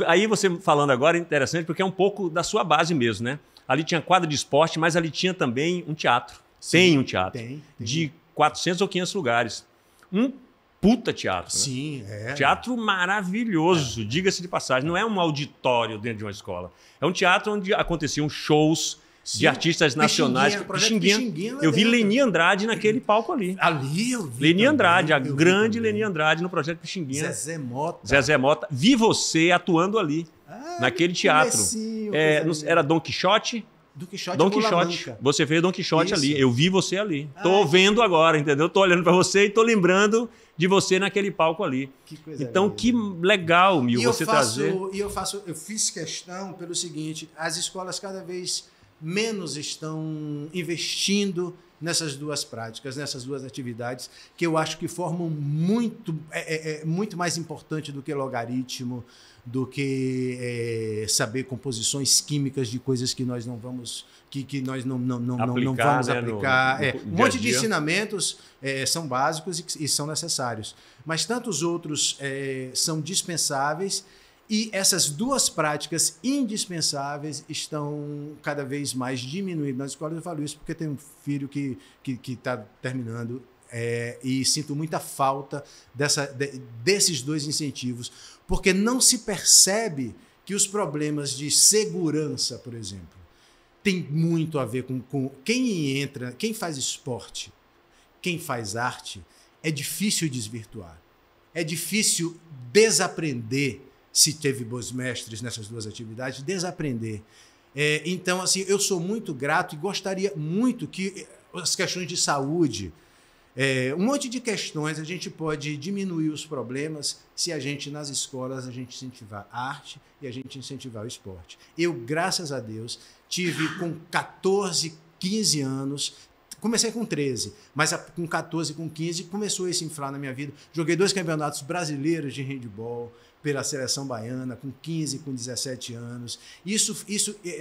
aí você falando agora é interessante porque é um pouco da sua base mesmo, né? Ali tinha quadra de esporte, mas ali tinha também um teatro. Sim, tem um teatro. tem. De 400 ou 500 lugares. Um puta teatro. Né? Sim, é. Teatro maravilhoso, diga-se de passagem. Não é um auditório dentro de uma escola. É um teatro onde aconteciam shows Sim. de artistas nacionais. Pixinguinha Eu vi dentro. Leni Andrade naquele palco ali. Ali eu vi. Leni também, Andrade, a eu vi grande também. Leni Andrade no projeto Pixinguinha. Zezé Mota. Zezé Mota. Vi você atuando ali, naquele teatro. Era Don Quixote? Don Quixote. Você fez Don Quixote Isso. ali. Eu vi você ali. Tô vendo agora, entendeu? Tô olhando para você e tô lembrando de você naquele palco ali. Que coisa então, linda. que legal, Mil, você trazer. Eu fiz questão pelo seguinte: as escolas cada vez menos estão investindo nessas duas práticas, nessas duas atividades, que eu acho que formam muito, muito mais importante do que logaritmo, do que saber composições químicas de coisas que nós não vamos, que nós não vamos aplicar. Um monte de ensinamentos são básicos e são necessários, mas tantos outros são dispensáveis. E essas duas práticas indispensáveis estão cada vez mais diminuindo nas escolas. Eu falo isso porque tenho um filho que está terminando e sinto muita falta desses dois incentivos, porque não se percebe que os problemas de segurança, por exemplo, tem muito a ver com quem entra, quem faz esporte, quem faz arte. É difícil desvirtuar, é difícil desaprender. Se teve bons mestres nessas duas atividades, desaprender. Então, assim, eu sou muito grato e gostaria muito que as questões de saúde, um monte de questões, a gente pode diminuir os problemas se a gente, nas escolas, a gente incentivar a arte e a gente incentivar o esporte. Eu, graças a Deus, tive com 14, 15 anos, comecei com 13, mas com 14, com 15, começou a se inflar na minha vida. Joguei 2 campeonatos brasileiros de handebol, pela seleção baiana, com 15, com 17 anos. Isso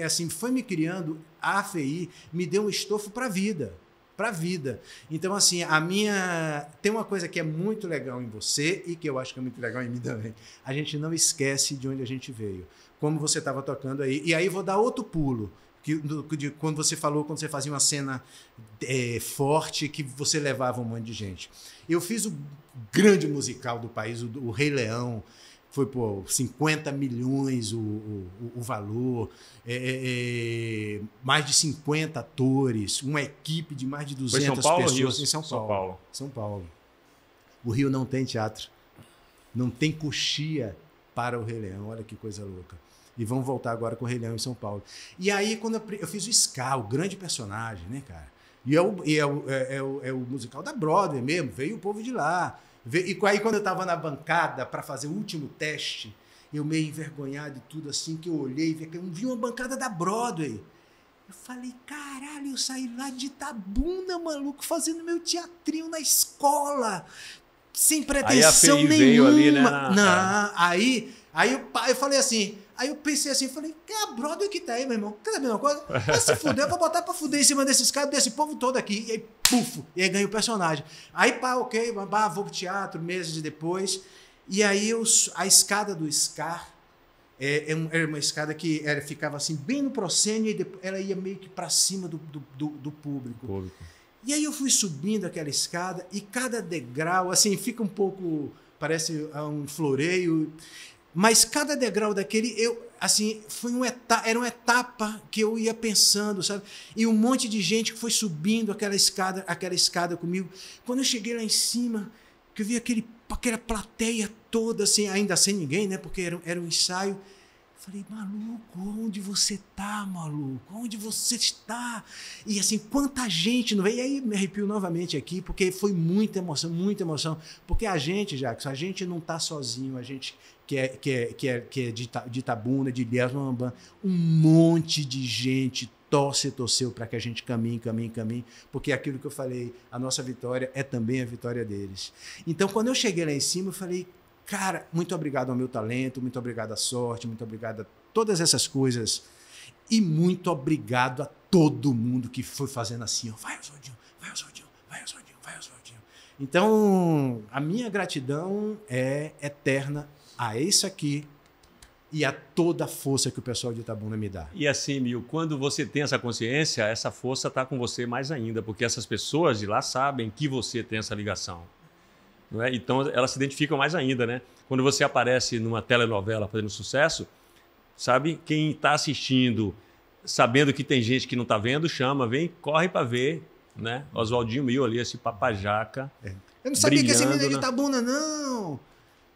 assim, foi me criando, a AFEI me deu um estofo para a vida. Então, assim, tem uma coisa que é muito legal em você e que eu acho que é muito legal em mim também. A gente não esquece de onde a gente veio. Como você estava tocando aí. E aí vou dar outro pulo. Quando você falou, quando você fazia uma cena forte, que você levava um monte de gente. Eu fiz o grande musical do país, o Rei Leão. Foi por 50 milhões o valor, mais de 50 atores, uma equipe de mais de 200 pessoas em São Paulo. São Paulo. O Rio não tem teatro, não tem coxia para o Rei Leão, olha que coisa louca. E vamos voltar agora com o Rei Leão em São Paulo. E aí, quando eu fiz o Scar, o grande personagem, né, cara? E é o musical da Broadway mesmo, veio o povo de lá. E aí, quando eu estava na bancada para fazer o último teste, eu meio envergonhado e tudo assim, que eu olhei e vi uma bancada da Broadway. Eu falei, caralho, eu saí lá de Itabuna, maluco, fazendo meu teatrinho na escola, sem pretensão nenhuma. Veio ali, né? Não, aí eu falei assim, aí eu pensei assim, falei, que é a Broadway que tá aí, meu irmão? Quer saber a mesma coisa? Vai se fuder, eu vou botar pra fuder em cima desses caras, desse povo todo aqui. E aí, puf, e aí ganhei o personagem. Aí, ok, vou pro teatro, meses depois. E aí a escada do Scar era uma escada que ficava assim, bem no proscênio, e depois ela ia meio que pra cima do público. E aí eu fui subindo aquela escada, e cada degrau, assim, fica um pouco, parece um floreio. Mas cada degrau daquele, assim, era uma etapa que eu ia pensando, sabe? E um monte de gente que foi subindo aquela escada comigo. Quando eu cheguei lá em cima, que eu vi aquela plateia toda, assim, ainda sem ninguém, né? Porque era um ensaio. Falei, maluco, onde você tá, maluco? Onde você está? E assim, quanta gente não veio. E aí me arrepio novamente aqui, porque foi muita emoção. Porque a gente, Jackson, a gente não tá sozinho, a gente que é de Itabuna, de Ilhéus, um monte de gente torceu para que a gente caminhe, porque é aquilo que eu falei, a nossa vitória é também a vitória deles. Então, quando eu cheguei lá em cima, eu falei, cara, muito obrigado ao meu talento, muito obrigado à sorte, muito obrigado a todas essas coisas e muito obrigado a todo mundo que foi fazendo assim, ó, vai Oswaldinho. Então, a minha gratidão é eterna a isso aqui e a toda a força que o pessoal de Itabuna me dá. E assim, Mil, quando você tem essa consciência, essa força está com você mais ainda, porque essas pessoas de lá sabem que você tem essa ligação. Não é? Então, elas se identificam mais ainda, né? Quando você aparece numa telenovela fazendo sucesso, sabe? Quem está assistindo, sabendo que tem gente que não está vendo, chama, vem, corre para ver, né? Oswaldinho Mil ali, esse papajaca. Eu não sabia que esse menino é de Itabuna, não.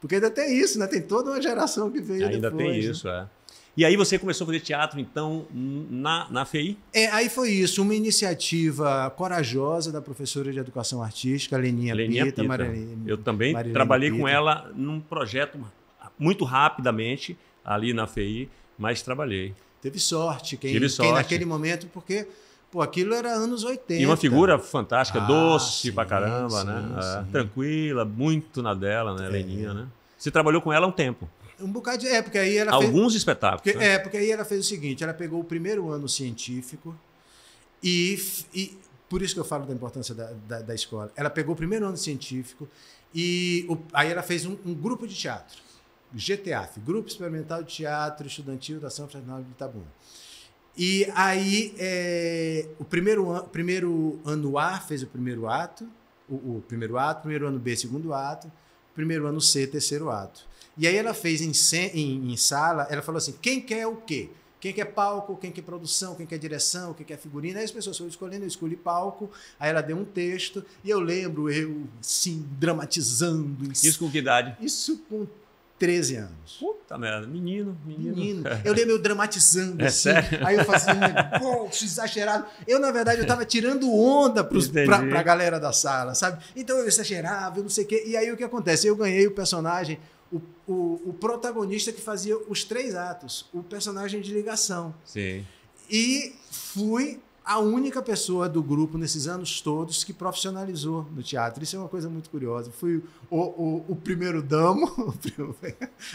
Porque ainda tem isso, né? Tem toda uma geração que veio ainda depois. Ainda tem isso, né? E aí você começou a fazer teatro, então, na AFEI? Aí foi isso, uma iniciativa corajosa da professora de Educação Artística, Leninha Pita. Eu também trabalhei com ela num projeto muito rapidamente, ali na AFEI, mas trabalhei. Teve sorte, Tive sorte. Quem naquele momento, porque Pô, aquilo era anos 80. E uma figura fantástica, doce sim, pra caramba, sim, né? sim. Tranquila, muito na dela, né, Leninha, né? Você trabalhou com ela há um tempo. Um bocado de... porque aí ela Alguns espetáculos. Porque, né? porque aí ela fez o seguinte, ela pegou o primeiro ano científico e por isso que eu falo da importância da escola. Ela pegou o primeiro ano científico e aí ela fez um grupo de teatro, GTAF, Grupo Experimental de Teatro Estudantil da Ação Fraternal de Itabuna. E aí o primeiro ano A fez o primeiro ato, primeiro ano B, segundo ato, primeiro ano C, terceiro ato. E aí ela fez em sala, ela falou assim, quem quer o quê? Quem quer palco, quem quer produção, quem quer direção, quem quer figurina. Aí as pessoas foram escolhendo, eu escolhi palco, aí ela deu um texto, e eu lembro eu, assim, dramatizando. Isso com que idade? Isso com 13 anos. Puta merda, menino. Eu lembro eu dramatizando, assim, sério? aí eu fazia um negócio exagerado. Eu, na verdade, eu estava tirando onda pra galera da sala, sabe? Então eu exagerava, eu não sei o quê. E aí o que acontece? Eu ganhei o personagem, o protagonista que fazia os 3 atos, o personagem de ligação. Sim. E fui a única pessoa do grupo nesses anos todos que profissionalizou no teatro. Isso é uma coisa muito curiosa. Fui o primeiro damo,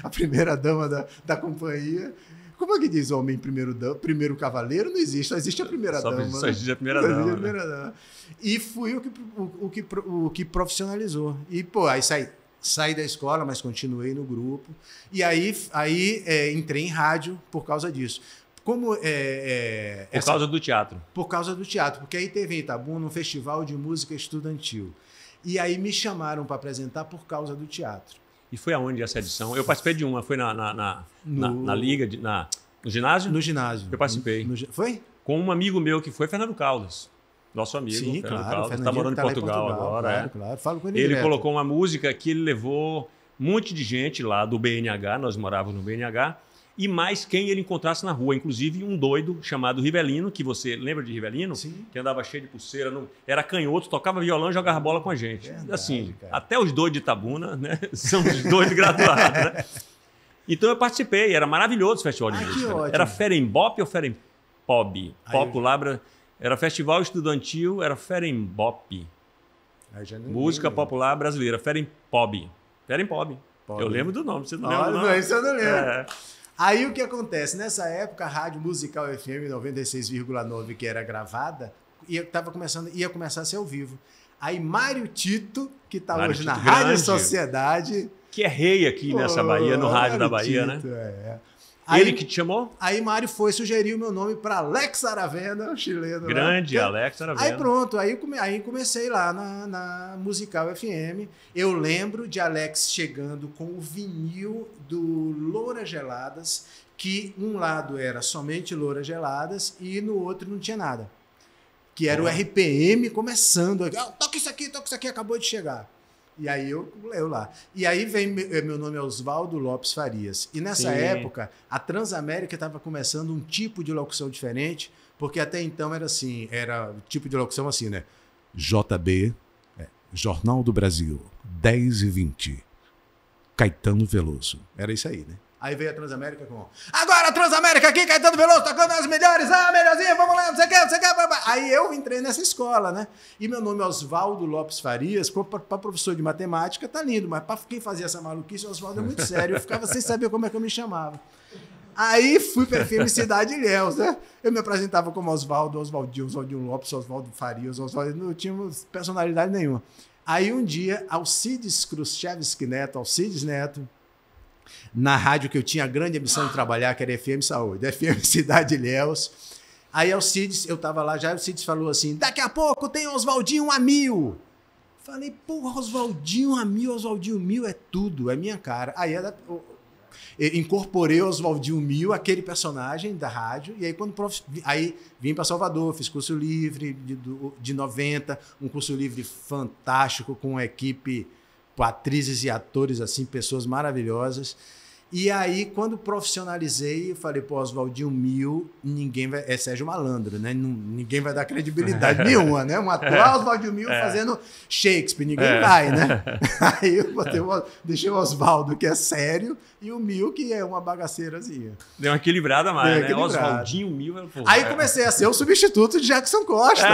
a primeira dama da companhia. Como é que diz homem primeiro cavaleiro? Não existe, só existe a primeira dama. Só existe a primeira dama. Né? E fui o que profissionalizou. E, pô, aí saí da escola, mas continuei no grupo. E aí entrei em rádio por causa disso. Por causa do teatro. Por causa do teatro, porque aí teve em Itabuna um festival de música estudantil. E aí me chamaram para apresentar por causa do teatro. E foi aonde essa edição? Eu participei de uma, foi na liga, no ginásio? No ginásio. Eu participei. Foi? Com um amigo meu que foi, Fernando Caldas. Nosso amigo, sim, Fernando claro, Caldas. Está morando em Portugal agora. Claro. Falo com ele Ele direto. colocou uma música que ele levou um monte de gente lá do BNH, nós morávamos no BNH, e mais quem ele encontrasse na rua, inclusive um doido chamado Rivelino, que você lembra de Rivelino? Sim. Que andava cheio de pulseira, era canhoto, tocava violão e jogava bola com a gente. Verdade, assim, cara. até os doidos de Itabuna, né? São os doidos graduados, né? Então eu participei, era maravilhoso o festival de música. Que ótimo. Era Ferenbop ou Ferenpob? Populabra, era festival estudantil, era Ferenbop. Música popular brasileira, Ferenpob. Ferenpob. Eu lembro do nome, você não lembra do nome? Isso eu não lembro. Aí o que acontece? Nessa época, a Rádio Musical FM 96,9, que era gravada, ia começar a ser ao vivo. Aí Mário Tito, que está hoje Tito na Rádio grande. Sociedade... Que é rei aqui nessa Bahia, no rádio da Bahia, Tito, né? Aí, Ele que te chamou? Aí Mário sugeriu meu nome para Alex Aravena, chileno. Grande, né? Alex Aravena. Aí pronto, aí comecei lá na Musical FM. Eu lembro de Alex chegando com o vinil do Louras Geladas, que um lado era somente Louras Geladas e no outro não tinha nada. Que era o RPM começando. Toca isso aqui, acabou de chegar. E aí eu lá. E aí vem meu nome é Oswaldo Lopes Farias. E nessa época, a Transamérica estava começando um tipo de locução diferente, porque até então era assim, era o tipo de locução assim, né? JB, Jornal do Brasil, 10h20. Caetano Veloso. Era isso aí, né? Aí veio a Transamérica com... Agora a Transamérica aqui, Caetano Veloso, tocando as melhores, melhorzinha, vamos lá, não sei o que. Aí eu entrei nessa escola, né? E meu nome é Oswaldo Lopes Farias, para professor de matemática tá lindo, mas para quem fazia essa maluquice, o Oswaldo é muito sério. Eu ficava sem saber como é que eu me chamava. Aí fui para a FM Cidade Ilhéus, né? Eu me apresentava como Oswaldo, Oswaldinho Lopes, Oswaldo Farias, Oswaldo, não tinha personalidade nenhuma. Aí um dia, Alcides Khrushchevsky Neto, Alcides Neto, na rádio que eu tinha a grande ambição de trabalhar, que era FM Saúde, FM Cidade Ilhéus. Aí Alcides, eu estava lá já, Alcides falou assim, daqui a pouco tem Oswaldinho a 1000. Falei, porra, Oswaldinho a 1000, Oswaldinho 1000 é tudo, é minha cara. Aí incorporei Oswaldinho 1000, aquele personagem da rádio, e aí aí vim para Salvador, fiz curso livre de 90, um curso livre fantástico, com uma equipe, atrizes e atores, assim, pessoas maravilhosas. E aí, quando profissionalizei, eu falei, pô, Oswaldinho Mil, ninguém vai... É Sérgio Malandro, né? Ninguém vai dar credibilidade nenhuma, né? Um ator, Oswaldinho Mil fazendo Shakespeare, ninguém vai, né? Aí eu deixei o Oswaldo, que é sério, e o Mil, que é uma bagaceirazinha. Deu uma equilibrada mais, né? Oswaldinho Mil. Aí comecei a ser o substituto de Jackson Costa.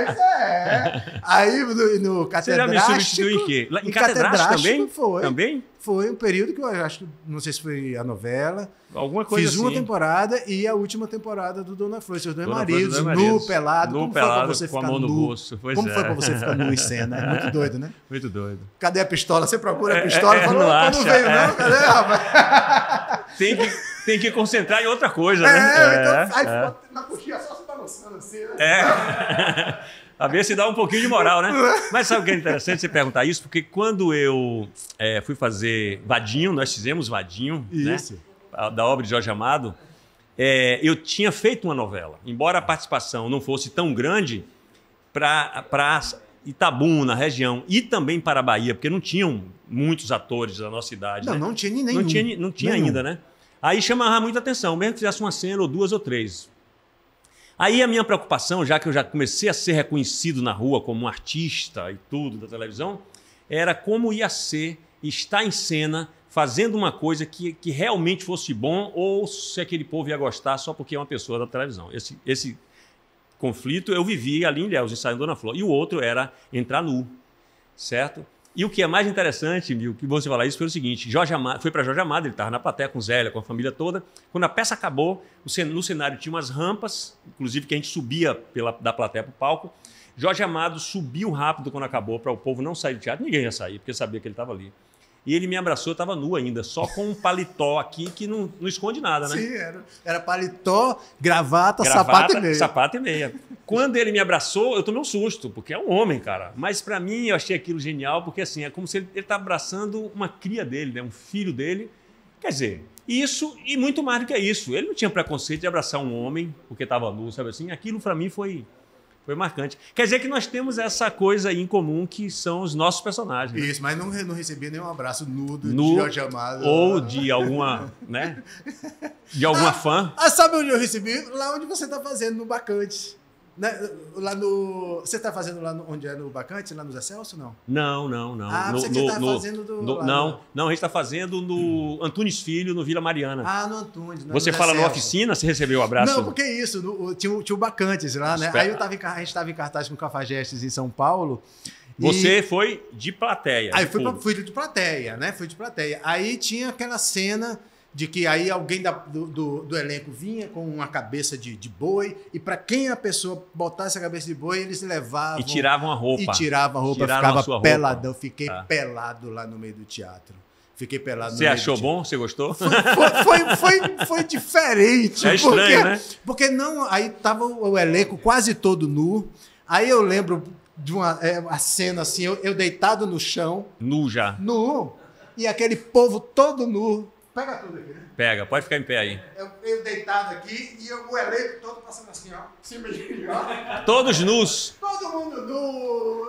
Isso é. Aí no Catedrástico... Você já me substituiu em quê? Em Catedrástico também? Foi. Também? Foi um período que eu acho que, não sei se foi a novela. Alguma coisa Fiz uma assim. temporada e a última temporada do Dona Flor, seus dois Dona maridos, Flor, dois maridos. nu, pelado. Nu, Como pelado, foi pra você com a ficar mão no nu? bolso, pois Como é. foi pra você ficar nu em cena? É muito doido, né? Muito doido. Cadê a pistola? Você procura a pistola e fala, não opa, acha, não veio não, cadê, rapaz? Tem que concentrar em outra coisa, né? Então, aí na coxinha só você balançando assim, né? A ver se dá um pouquinho de moral, né? Mas sabe o que é interessante você perguntar isso? Porque quando eu fui fazer Vadinho, nós fizemos Vadinho, Isso. Né? Da obra de Jorge Amado, eu tinha feito uma novela. Embora a participação não fosse tão grande para Itabuna, na região, e também para a Bahia, porque não tinham muitos atores da nossa idade. Não, né? não tinha nenhum. Não tinha ainda, né? Aí chamava muita atenção, mesmo que fizesse uma cena ou duas ou três. Aí a minha preocupação, já que eu já comecei a ser reconhecido na rua como um artista e tudo da televisão, era como ia ser estar em cena fazendo uma coisa que realmente fosse bom ou se aquele povo ia gostar só porque é uma pessoa da televisão. Esse conflito eu vivi ali em Ilhéus, ensaiando Dona Flor. E o outro era entrar nu, certo? E o que é mais interessante, Mil, que você falar isso, foi o seguinte, foi para Jorge Amado, ele estava na plateia com Zélia, com a família toda. Quando a peça acabou, no cenário tinha umas rampas, inclusive que a gente subia da plateia para o palco. Jorge Amado subiu rápido quando acabou, para o povo não sair do teatro. Ninguém ia sair, porque sabia que ele estava ali. E ele me abraçou, eu estava nu ainda, só com um paletó aqui que não esconde nada, né? Sim, era paletó, gravata, sapato e meia. Sapato e meia. Quando ele me abraçou, eu tomei um susto, porque é um homem, cara. Mas para mim, eu achei aquilo genial, porque assim, é como se ele tá abraçando uma cria dele, né? Um filho dele. Quer dizer, isso e muito mais do que isso. Ele não tinha preconceito de abraçar um homem, porque estava nu, sabe assim? Aquilo para mim foi marcante. Quer dizer que nós temos essa coisa aí em comum que são os nossos personagens. Né? Isso, mas não recebi nenhum abraço nudo de Jorge Amado. Ou de alguma, né? De alguma fã. Sabe onde eu recebi? Lá onde você está fazendo, no Bacante. Né? Lá no... Você está fazendo lá onde é no Bacante, lá no Zé Celso, não? Não. Você que está fazendo Não, a gente está fazendo no Antunes Filho, no Vila Mariana. No Antunes. Você fala na oficina, você recebeu o abraço? Não, porque isso, tinha o Bacantes lá, né? Aí a gente estava em cartaz com o Cafajestes em São Paulo. Você foi de plateia. Aí fui de plateia, né? Fui de plateia. Aí tinha aquela cena de que aí alguém do elenco vinha com uma cabeça de boi e para quem a pessoa botasse a cabeça de boi, eles levavam... E tiravam a roupa. Ficava peladão. Fiquei pelado lá no meio do teatro. Fiquei pelado no meio do teatro. Você achou bom? Você gostou? Foi diferente. É estranho, né? Porque não... Aí tava o elenco quase todo nu. Aí eu lembro de uma cena assim, eu deitado no chão. Nu já. Nu. E aquele povo todo nu. Pega tudo aqui, né? Pega, pode ficar em pé aí. Eu deitado aqui e o elenco todo passando assim, ó. Cima de mim, ó. Todos nus. Todo mundo nu.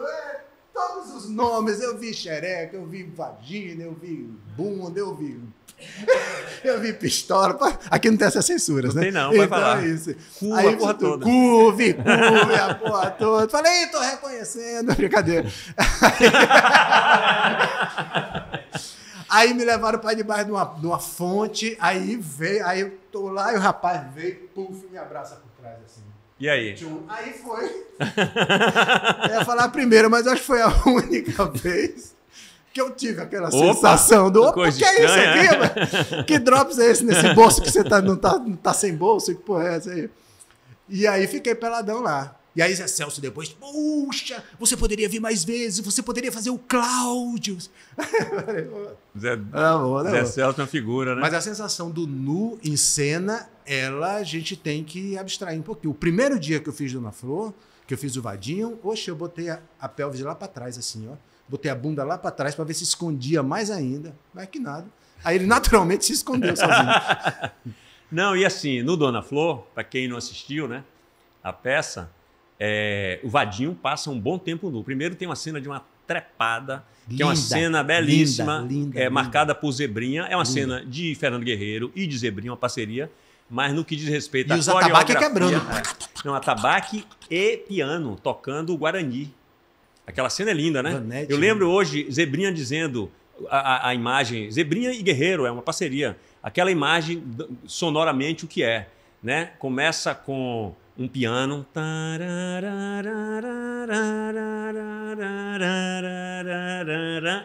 Todos os nomes. Eu vi xereca, eu vi vagina, eu vi bunda, eu vi pistola. Aqui não tem essas censuras, não né? Tem não, vai falar. É isso. Cu, aí, a porra toda. Vi a porra toda. Falei, tô reconhecendo. Brincadeira. Aí me levaram para debaixo de uma fonte, aí eu tô lá e o rapaz veio, puf, me abraça por trás assim. E aí? Aí foi. Eu ia falar primeiro, mas acho que foi a única vez que eu tive aquela sensação do... Opa, que é isso aqui, mano? Que drops é esse nesse bolso que você não tá sem bolso? Que porra é essa aí? E aí fiquei peladão lá. E aí Zé Celso depois, puxa, você poderia vir mais vezes, você poderia fazer o Cláudio. Zé Celso é uma figura, né? Mas a sensação do nu em cena, a gente tem que abstrair um pouquinho. O primeiro dia que eu fiz Dona Flor, que eu fiz o Vadinho, eu botei a pelvis lá para trás, assim, ó. Botei a bunda lá para trás para ver se escondia mais ainda, mas que nada. Aí ele naturalmente se escondeu sozinho. Não, e assim, no Dona Flor, para quem não assistiu, né, a peça... o Vadinho passa um bom tempo nu. Primeiro tem uma cena de uma Trepada, que é uma Linda, cena belíssima, linda. marcada por Zebrinha. É uma cena de Fernando Guerreiro e de Zebrinha, uma parceria. Mas no que diz respeito E à os atabaque quebrando. Não, atabaque e piano, tocando o Guarani. Aquela cena é linda, né? Donete, Eu lembro hoje Zebrinha dizendo a imagem, Zebrinha e Guerreiro, é uma parceria. Aquela imagem, sonoramente, o que é, né? Começa com um piano.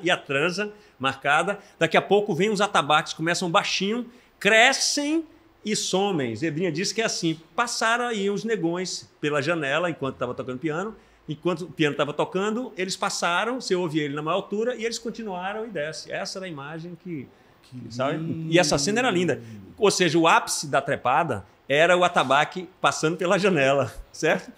E a transa marcada. Daqui a pouco vem os atabaques, começam baixinho, crescem e somem. Zebrinha disse que é assim. Passaram aí os negões pela janela enquanto estava tocando piano. Enquanto o piano estava tocando, eles passaram, você ouve ele na maior altura e eles continuaram e desce. Essa era a imagem que sabe? E essa cena era linda. Ou seja, o ápice da trepada era o atabaque passando pela janela, certo?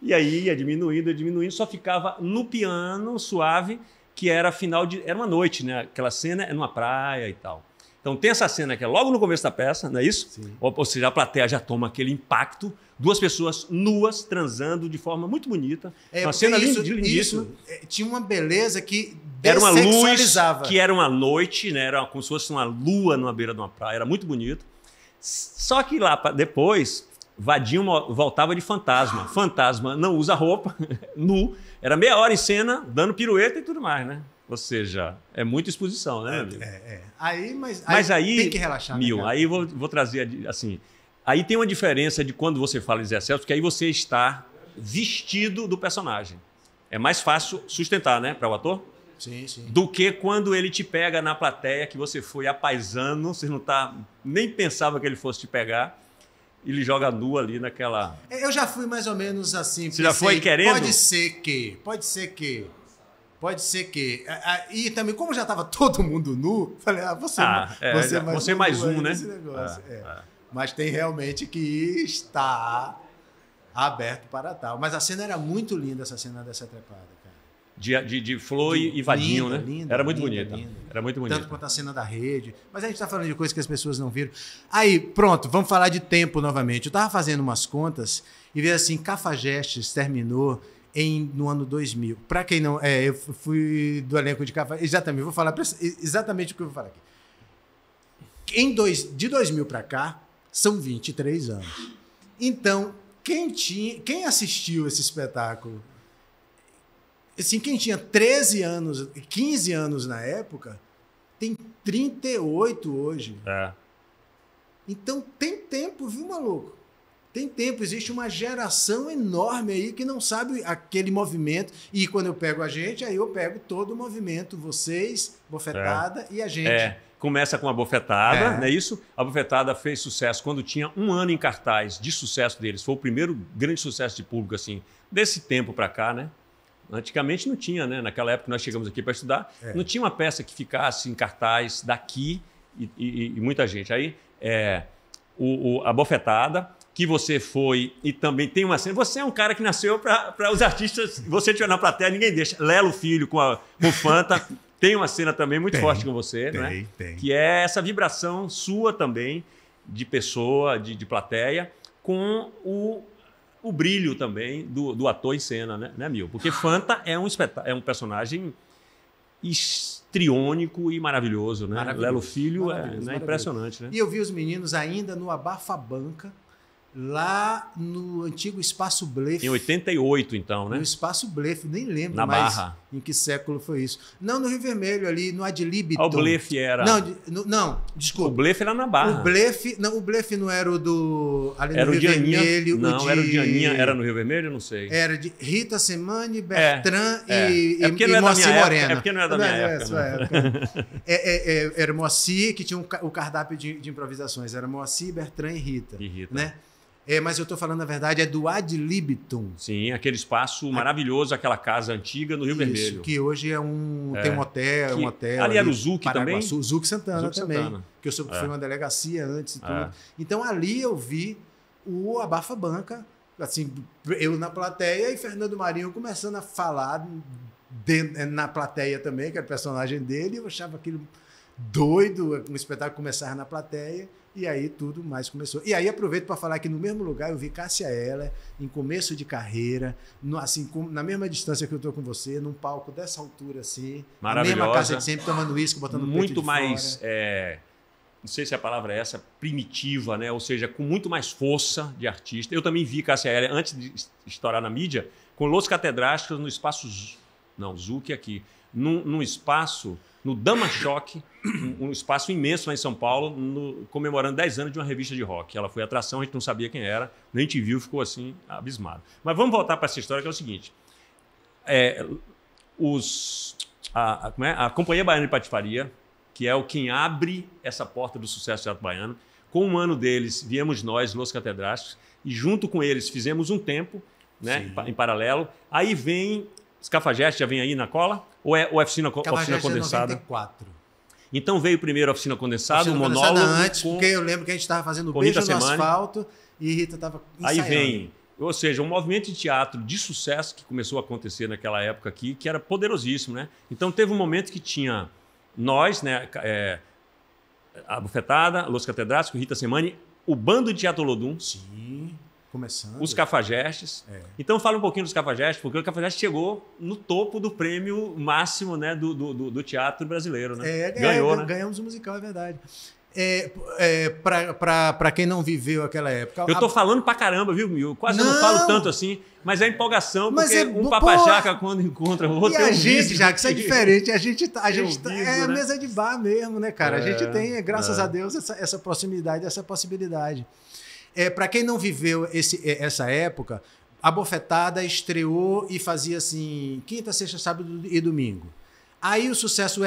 E aí ia diminuindo, só ficava no piano suave, que era final de... Era uma noite, né? Aquela cena é numa praia e tal. Então tem essa cena que é logo no começo da peça, não é isso? Sim. Ou seja, a plateia já toma aquele impacto, duas pessoas nuas transando de forma muito bonita. Uma cena lindíssima. Tinha uma beleza que Era uma luz dessexualizava. que era uma noite, né? Era como se fosse uma lua numa beira de uma praia, era muito bonito. Só que lá depois, Vadinho voltava de fantasma. Fantasma não usa roupa, nu. Era meia hora em cena, dando pirueta e tudo mais, né? Ou seja, é muita exposição, né, amigo? Mas aí tem que relaxar. Mil, né, cara? aí vou trazer assim. Aí tem uma diferença de quando você fala de Zé Celso, porque aí você está vestido do personagem. É mais fácil sustentar, né, para o ator? Sim, sim. Do que quando ele te pega na plateia, que você foi apaisando, você não tá, nem pensava que ele fosse te pegar, e ele joga nu ali naquela... Eu já fui mais ou menos assim. Você já foi querendo? Pode ser que. E também, como já estava todo mundo nu, falei, você mais nu um, aí né? nesse negócio. Mas tem realmente que estar aberto para tal. Mas a cena era muito linda, essa cena dessa trepada, cara. De Flor e Vadinho, né? Linda, era muito linda, bonita. linda. Era muito bonita. Tanto quanto a cena da rede. Mas a gente está falando de coisas que as pessoas não viram. Aí, pronto, vamos falar de tempo novamente. Eu estava fazendo umas contas e vi assim, Cafajestes terminou no ano 2000. Para quem não... eu fui do elenco de Cafajestes. Exatamente, vou falar exatamente o que eu vou falar aqui. De 2000 para cá, são 23 anos. Então, quem assistiu esse espetáculo... Assim, quem tinha 13 anos, 15 anos na época, tem 38 hoje. Então tem tempo, viu, maluco? Tem tempo. Existe uma geração enorme aí que não sabe aquele movimento. E quando eu pego a gente, aí eu pego todo o movimento. Vocês, Bofetada e a gente. Começa com a Bofetada, não é isso? A Bofetada fez sucesso quando tinha um ano em cartaz de sucesso deles. Foi o primeiro grande sucesso de público, assim, desse tempo para cá, né? Antigamente não tinha, né? Naquela época que nós chegamos aqui para estudar, não tinha uma peça que ficasse em cartaz daqui e muita gente. Aí a Bofetada, que você foi e também tem uma cena. Você é um cara que nasceu para os artistas. Você estiver na plateia, ninguém deixa. Lelo Filho com o Fanta. Tem uma cena também muito forte com você, né? Que é essa vibração sua também, de pessoa, de plateia, com o brilho também do ator em cena, né, Mil? Porque Fanta é um personagem histriônico e maravilhoso, né? Lelo Filho é impressionante, né? E eu vi os meninos ainda no Abafa Banca, lá no antigo Espaço Blefe. Em 88, então, né? No Espaço Blefe, nem lembro na mais Barra. Em que século foi isso. Não, no Rio Vermelho, ali, no Adlibiton. O Blefe era... Não, desculpa. O Blefe era na Barra. O Blefe não era o do... Ali era no Rio Vermelho. Não, era o Dianinha. Era no Rio Vermelho? Não sei. Era de Rita Semani, Bertrand e Moacir Moreno. É porque não é da minha época. Era Moacir, que tinha o cardápio de improvisações. Era Moacir, Bertrand e Rita. Né? Mas eu estou falando, na verdade, é do Adlibiton. Sim, aquele espaço maravilhoso, aquela casa antiga no Rio Vermelho. Que hoje tem um hotel. Ali era o Zuc também? O Zuc Santana também. Santana. Que eu soube que foi uma delegacia antes e tudo. Então, ali eu vi o Abafa Banca, assim, eu na plateia e Fernando Marinho começando a falar na plateia também, que era o personagem dele. Eu achava aquilo doido, um espetáculo começar na plateia E aí tudo mais começou. E aí aproveito para falar que no mesmo lugar eu vi Cássia Eller, em começo de carreira, assim, na mesma distância que eu estou com você, num palco dessa altura assim, na mesma casa de sempre, tomando uísque, botando o peito muito de mais, fora. não sei se a palavra é essa, primitiva, né? Ou seja, com muito mais força de artista. Eu também vi Cássia Eller, antes de estourar na mídia, com Los Catedráticos no espaço... Não, Zuc aqui. Num espaço, no Dama Choque, um espaço imenso lá em São Paulo, comemorando 10 anos de uma revista de rock. Ela foi atração, a gente não sabia quem era, a gente viu, ficou assim, abismado. Mas vamos voltar para essa história, que é o seguinte. A Companhia Baiana de Patifaria, que é quem abre essa porta do sucesso do teatro baiano, com um ano deles, viemos nós, Los Catedráticos, e junto com eles fizemos um tempo, né, em paralelo. Aí vem... Os Cafajestes já vem aí na cola? Ou é Oficina Condensada? 94. Então veio primeiro a Oficina Condensada, o monólogo... antes, porque eu lembro que a gente estava fazendo o Beijo no Asfalto e Rita estava ensaiando. Aí vem, ou seja, um movimento de teatro de sucesso que começou a acontecer naquela época aqui, que era poderosíssimo, né? Então teve um momento que tinha nós, né, a Bufetada, Los Catedráticos, Rita Semani, o Bando de Teatro Olodum. Sim, começando. Os Cafajestes. Então fala um pouquinho dos Cafajestes, porque o Cafajeste chegou no topo do prêmio máximo, né, do teatro brasileiro, né? Ganhou, né? Ganhamos o musical, é verdade. Para quem não viveu aquela época... Eu tô falando pra caramba, viu, Mil? Quase não falo tanto assim, mas é empolgação, porque um papajaca quando encontra o outro... E a gente, já que isso é diferente, a gente é mesa de bar mesmo, né, cara? A gente tem, graças a Deus, essa proximidade, essa possibilidade. Para quem não viveu essa época, a Bofetada estreou e fazia assim, quinta, sexta, sábado e domingo. Aí o sucesso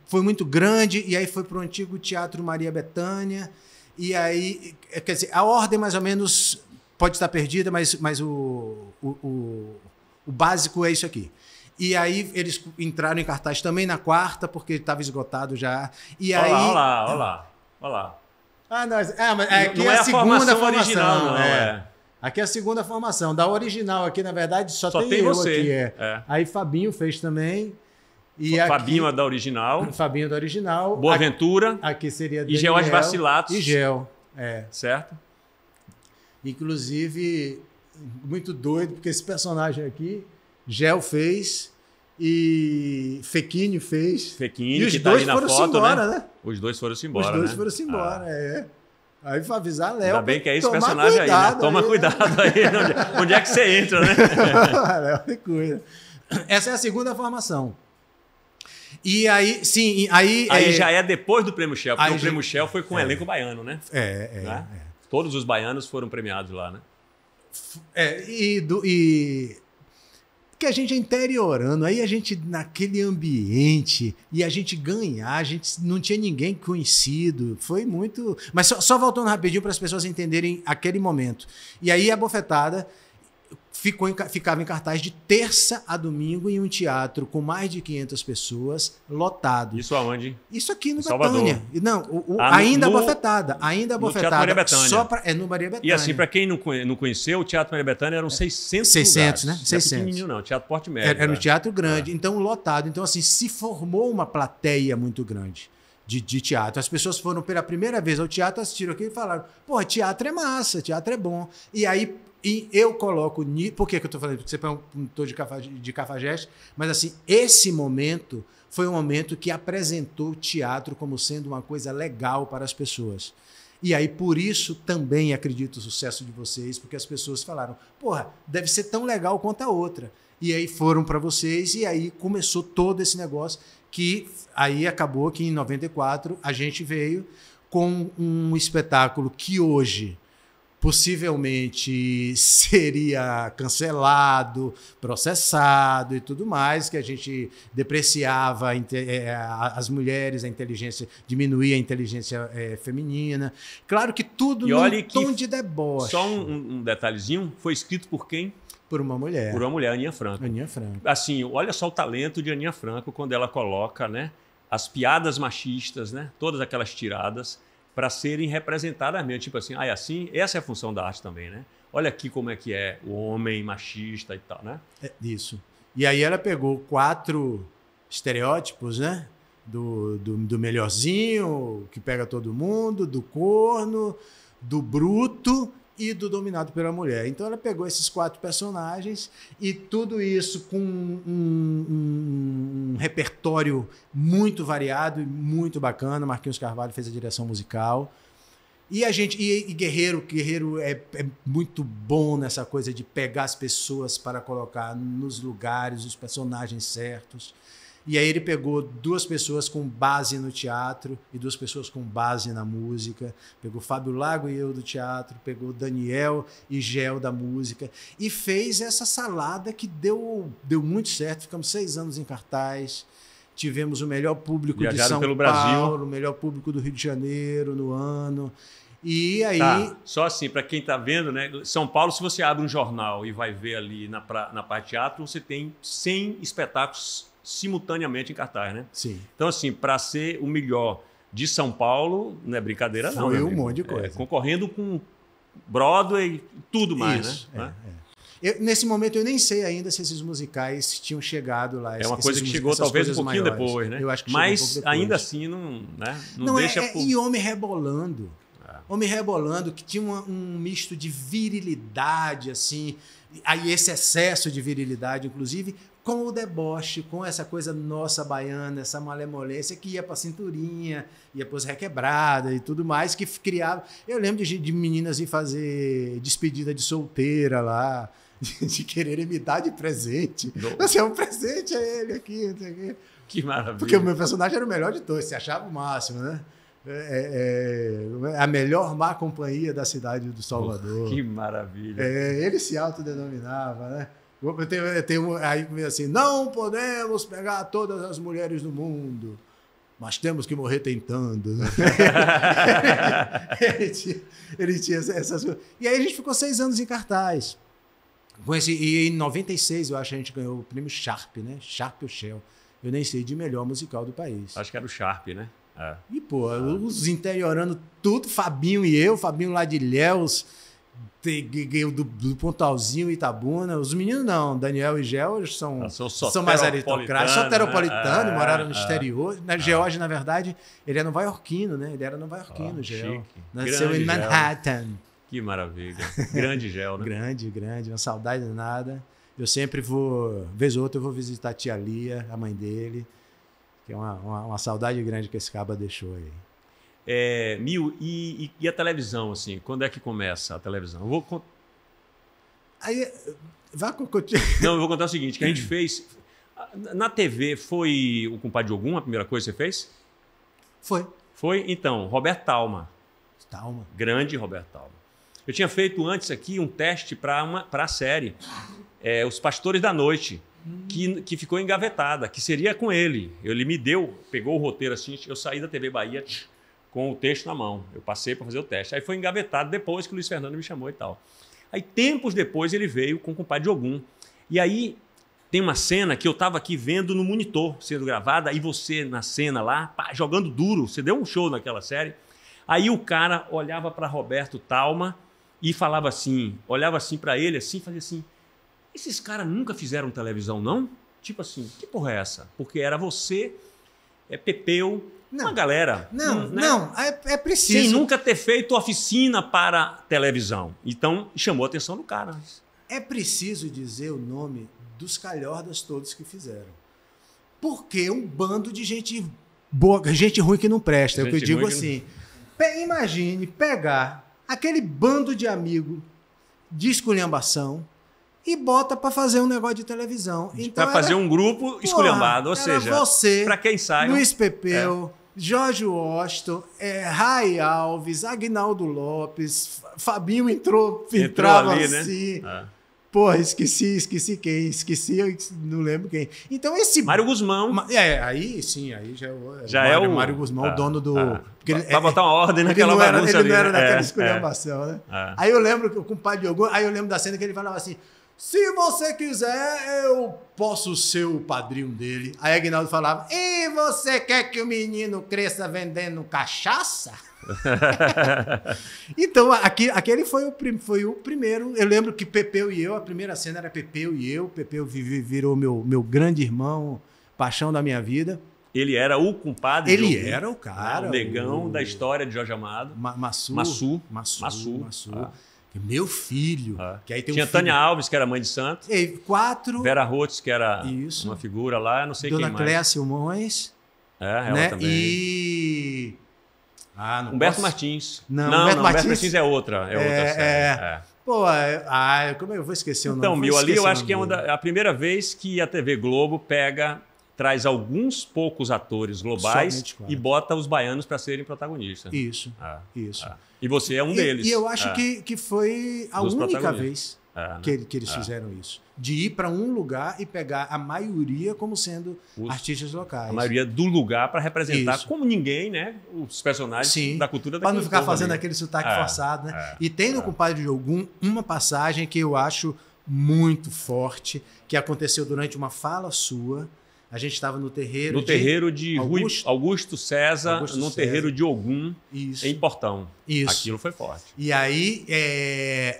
foi muito grande, e aí foi para o antigo Teatro Maria Bethânia, e aí, quer dizer, a ordem mais ou menos pode estar perdida, mas o básico é isso aqui. E aí eles entraram em cartaz também na quarta, porque estava esgotado já. E aí... Olha lá. Mas aqui não é a segunda formação original, não Aqui é a segunda formação. Da original aqui, na verdade, só tem eu você. aqui. Aí Fabinho fez também. E Fabinho é da original. Fabinho da original. Boaventura. Aqui seria Daniel. E George Vacilatos. E Gel. Certo? Inclusive, muito doido, porque esse personagem aqui, Gel fez e Fequinho fez. Fequinho, e os que dois tá aí na foram foto, embora, né? Os dois foram-se embora, Os dois foram-se embora, Aí foi avisar Léo. Ainda bem que é esse personagem aí, né? Toma cuidado aí. Onde é que você entra, né? Léo, me cuida. Essa é a segunda formação. E aí, sim, aí já é depois do Prêmio Shell, porque o Prêmio Shell foi com o elenco baiano, né? Todos os baianos foram premiados lá, né? Porque a gente é interiorano, aí a gente naquele ambiente, e a gente ganhar, a gente não tinha ninguém conhecido, foi muito... Mas só voltando rapidinho para as pessoas entenderem aquele momento. E aí a Bofetada ficava em cartaz de terça a domingo em um teatro com mais de 500 pessoas, lotado. Isso aonde? Isso aqui no Salvador. Betânia. Não, ainda a Bofetada. Ainda a Bofetada. Teatro Maria Bethânia. Só no Maria Bethânia. E assim, para quem não conheceu, o Teatro Maria Bethânia eram 600 lugares. Né? 600. Não é pequenininho, não. Teatro Porte Médio. Era um teatro grande, então lotado. Então, assim, se formou uma plateia muito grande de teatro. As pessoas foram pela primeira vez ao teatro, assistiram aqui e falaram, pô, teatro é massa, teatro é bom. E aí... E eu coloco... Por que eu estou falando? Porque você perguntou de Cafajeste, mas assim, esse momento foi um momento que apresentou o teatro como sendo uma coisa legal para as pessoas. E aí, por isso, também acredito no sucesso de vocês, porque as pessoas falaram, porra, deve ser tão legal quanto a outra. E aí foram para vocês, e aí começou todo esse negócio, que aí acabou que em 94 a gente veio com um espetáculo que hoje... possivelmente seria cancelado, processado e tudo mais, que a gente depreciava as mulheres, a inteligência, diminuía a inteligência feminina. Claro que tudo num tom de deboche. Só um detalhezinho, foi escrito por quem? Por uma mulher. Por uma mulher, Aninha Franco. Aninha Franco. Assim, olha só o talento de Aninha Franco quando ela coloca, né, as piadas machistas, né, todas aquelas tiradas, para serem representadas mesmo. Tipo assim, essa é a função da arte também, né? Olha aqui como é que é o homem machista e tal, né? Isso. E aí ela pegou 4 estereótipos, né? do melhorzinho, que pega todo mundo, do corno, do bruto e do dominado pela mulher. Então ela pegou esses 4 personagens e tudo isso com um repertório muito variado e muito bacana. Marquinhos Carvalho fez a direção musical. E a gente Guerreiro é muito bom nessa coisa de pegar as pessoas para colocar nos lugares, os personagens certos. E aí ele pegou 2 pessoas com base no teatro e 2 pessoas com base na música. Pegou Fábio Lago e eu do teatro, pegou Daniel e Gel da música e fez essa salada que deu muito certo. Ficamos 6 anos em cartaz. Tivemos o melhor público de São Paulo, Brasil. o melhor público do Rio de Janeiro no ano. E aí... Tá, só assim, para quem está vendo, né? São Paulo, se você abre um jornal e vai ver ali na parte de teatro, você tem 100 espetáculos simultaneamente em cartaz, né? Sim. Então, assim, para ser o melhor de São Paulo, não é brincadeira, não. Foi um monte de coisa. Concorrendo com Broadway e tudo mais, Isso, né? Nesse momento eu nem sei ainda se esses musicais tinham chegado lá. É uma coisa que chegou talvez um pouquinho maiores. depois, né? Eu acho que mas chegou um pouco depois. ainda assim não deixa... E Homem Rebolando. Homem Rebolando, que tinha um misto de virilidade, assim, aí esse excesso de virilidade, inclusive, com o deboche, com essa coisa nossa baiana, essa malemolência que ia para a cinturinha, ia para os requebradas e tudo mais, que criava... Eu lembro de meninas ir fazer despedida de solteira lá, de quererem me dar de presente. Você é um presente a ele aqui, não sei o quê. Que maravilha. Porque o meu personagem era o melhor de todos, você achava o máximo, né? A melhor má companhia da cidade do Salvador. Que maravilha. Ele se autodenominava, né? Eu tenho aí assim, não podemos pegar todas as mulheres do mundo, mas temos que morrer tentando. Né? ele tinha essas coisas. E aí a gente ficou 6 anos em cartaz. E em 96, eu acho que a gente ganhou o prêmio Sharp, né? Sharp ou Shell. Eu nem sei, de melhor musical do país. Acho que era o Sharp, né? E, pô, os interiorando tudo, Fabinho e eu, Fabinho lá de Ilhéus, do Pontalzinho, Itabuna. Os meninos não, Daniel e Gel são mais aristocratas, soteropolitanos, moraram no exterior. Na Geórgia, na verdade, ele é novaiorquino, né? Ele era novaiorquino, Gel. Nasceu em Manhattan. Que maravilha. Grande Gel, né? Grande, uma saudade danada. Eu sempre vou, vez ou outra, eu vou visitar a tia Lia, a mãe dele, que é uma saudade grande que esse caba deixou aí. Mil, e a televisão, assim? Quando é que começa a televisão? Eu vou contar o seguinte, que a gente fez... Na TV, foi o Compadre Ogum a primeira coisa que você fez? Foi? Então, Roberto Talma. Grande Roberto Talma. Eu tinha feito antes aqui um teste para a série, Os Pastores da Noite, que ficou engavetada, que seria com ele. Ele me pegou o roteiro assim, eu saí da TV Bahia com o texto na mão. Eu passei para fazer o teste. Aí foi engavetado depois que o Luiz Fernando me chamou e tal. Aí, tempos depois, ele veio com o Compadre Ogum. E aí, tem uma cena que eu estava aqui vendo no monitor, sendo gravada, e você na cena lá, jogando duro. Você deu um show naquela série. Aí o cara olhava para Roberto Talma e falava assim, olhava assim para ele, assim, fazia assim, esses caras nunca fizeram televisão, não? Tipo assim, que porra é essa? Porque era você, Pepeu, uma galera. É preciso. Sem nunca ter feito oficina para televisão. Então, chamou a atenção do cara. É preciso dizer o nome dos calhordas todos que fizeram. Porque um bando de gente boa, gente ruim que não presta. É o que eu digo assim. Imagine pegar aquele bando de amigo de esculhambação e bota para fazer um negócio de televisão. Então para fazer um grupo esculhambado, ou seja, para quem sai. Luiz Pepeu, Jorge Washington, Ray Alves, Aguinaldo Lopes, Fabinho entrava ali, assim. Né? Porra, esqueci quem. Eu não lembro quem. Então esse... Mário Guzmão. Aí já é o Mário Guzmão, o dono do... Para botar uma ordem naquela bagunça ali. Ele não era daquela esculhambação, né? Aí eu lembro que o compadre Ogum, aí eu lembro da cena que ele falava assim, se você quiser, eu posso ser o padrinho dele. Aí Aguinaldo falava, e você quer que o menino cresça vendendo cachaça? Então, aquele foi o primeiro. Eu lembro que Pepeu e eu, a primeira cena era Pepeu e eu. Pepeu virou meu grande irmão, paixão da minha vida. Ele era o compadre Ele de Ogum, era o cara. o negão da história de Jorge Amado. Massu. Ah. Meu filho. Ah. Que aí tem Tinha um filho. Tânia Alves, que era mãe de santo. E 4. Vera Rotes, que era Isso. uma figura lá, não sei Dona quem mais. Cléa Simões. Ela Né? também. E. Não Humberto posso- Martins. Não, Humberto Humberto Martins é outra. É outra série. Pô, como eu vou esquecer o nome? Então, Vou Mil, ali esquecer eu o acho nome que é dele. a primeira vez que a TV Globo traz alguns poucos atores globais Somente 4. e bota os baianos para serem protagonistas. Isso. Ah, Isso. ah. E você é um deles. E eu acho Ah, que foi a Dos única protagonistas. vez né? que eles fizeram isso. De ir para um lugar e pegar a maioria como sendo Os- artistas locais. A maioria do lugar para representar Isso. como ninguém, né? Os personagens Sim. da cultura Para daquele não ficar povo fazendo ali. aquele sotaque É, forçado, né? é, E tem no Compadre de Ogum uma passagem que eu acho muito forte, que aconteceu durante uma fala sua. A gente estava no terreiro. No terreiro de Augusto César, Augusto no César. terreiro de Ogum, Isso. em Portão. Isso. Aquilo foi forte. E aí,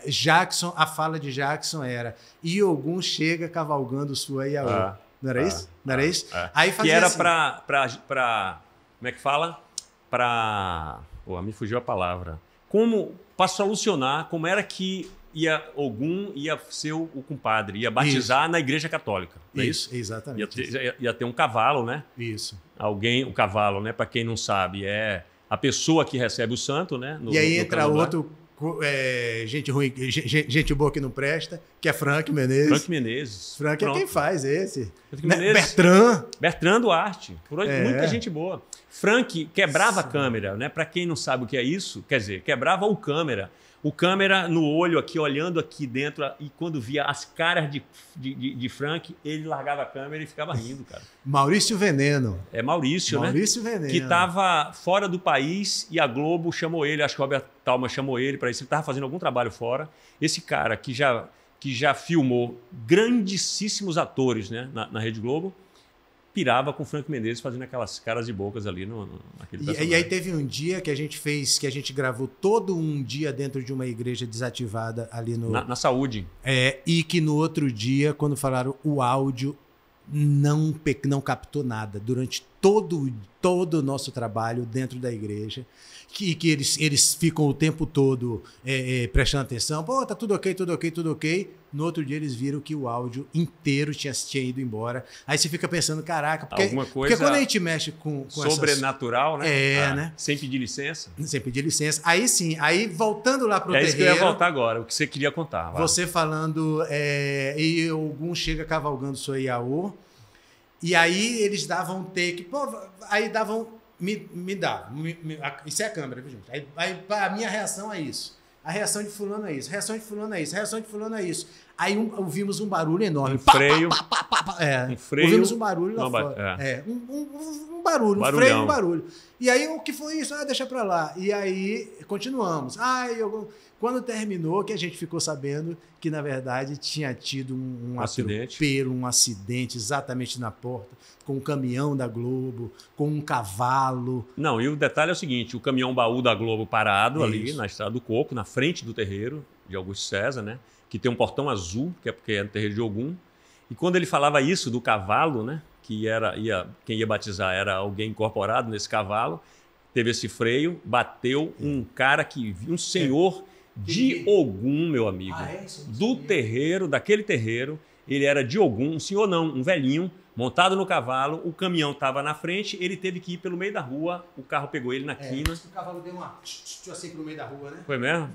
Jackson, a fala de Jackson era: e Ogum chega cavalgando sua Iaô. Ah, Não era isso? Não era isso? Aí que fazia era assim, para como é que fala? Para, me fugiu a palavra. Para solucionar como era que Ogum ia ser o compadre, ia batizar na Igreja Católica. Não é isso? Exatamente. Ia ter um cavalo, né? Isso. O cavalo, né? Para quem não sabe, é a pessoa que recebe o santo, né? E aí entra candomblé. outro, gente ruim, gente boa que não presta, que é Frank Menezes. Frank Menezes. Frank é Pronto. quem faz esse. Frank Né? Menezes. Bertrand. Duarte. É. Muita gente boa. Frank quebrava a câmera, né? Para quem não sabe o que é isso, quer dizer, quebrava o câmera. O câmera no olho aqui, olhando aqui dentro, e quando via as caras de Frank, ele largava a câmera e ficava rindo, cara. Maurício Veneno. É Maurício, né? Maurício Veneno. Que estava fora do país e a Globo chamou ele, acho que o Robert Thalma chamou ele para isso, ele estava fazendo algum trabalho fora. Esse cara que já filmou grandíssimos atores, né, na Rede Globo, pirava com o Frank Menezes fazendo aquelas caras e bocas ali naquele personagem. E aí teve um dia que a gente gravou todo um dia dentro de uma igreja desativada ali no... Na saúde. E que no outro dia, quando falaram, o áudio não captou nada durante todo o nosso trabalho dentro da igreja, que eles ficam o tempo todo prestando atenção, pô, tá tudo ok. No outro dia eles viram que o áudio inteiro tinha ido embora. Aí você fica pensando, caraca, porque quando a gente mexe com sobrenatural, né? né? Sem pedir licença. Sem pedir licença. Aí sim, aí voltando lá pro terreiro... É isso que eu ia voltar agora, o que você queria contar. Vai. Você falando, e algum chega cavalgando sua Iaô, e aí eles davam take, aí davam, isso é a câmera, viu, gente? Aí a minha reação é isso. A reação de fulano é isso, a reação de fulano é isso, a reação de fulano é isso. Aí ouvimos um barulho enorme. Freio. Um freio. Ouvimos um barulho lá Não, fora. Um barulho, Barulhão. um freio, um barulho. E aí, o que foi isso? Deixa pra lá. E aí, continuamos. Quando terminou, que a gente ficou sabendo que, na verdade, tinha tido um atropelo, um acidente exatamente na porta, com um caminhão da Globo, com um cavalo. Não, e o detalhe é o seguinte, o caminhão baú da Globo parado ali na Estrada do Coco, na frente do terreiro de Augusto César, né? Que tem um portão azul, que é porque é no terreiro de Ogum. E quando ele falava isso do cavalo, né? Que quem ia batizar era alguém incorporado nesse cavalo, teve esse freio, bateu um cara um senhor de Ogum, meu amigo, do terreiro, daquele terreiro, ele era de Ogum, um senhor não, um velhinho, montado no cavalo, o caminhão estava na frente, ele teve que ir pelo meio da rua, o carro pegou ele na quina. O cavalo deu uma assim pro meio da rua, né? Foi mesmo?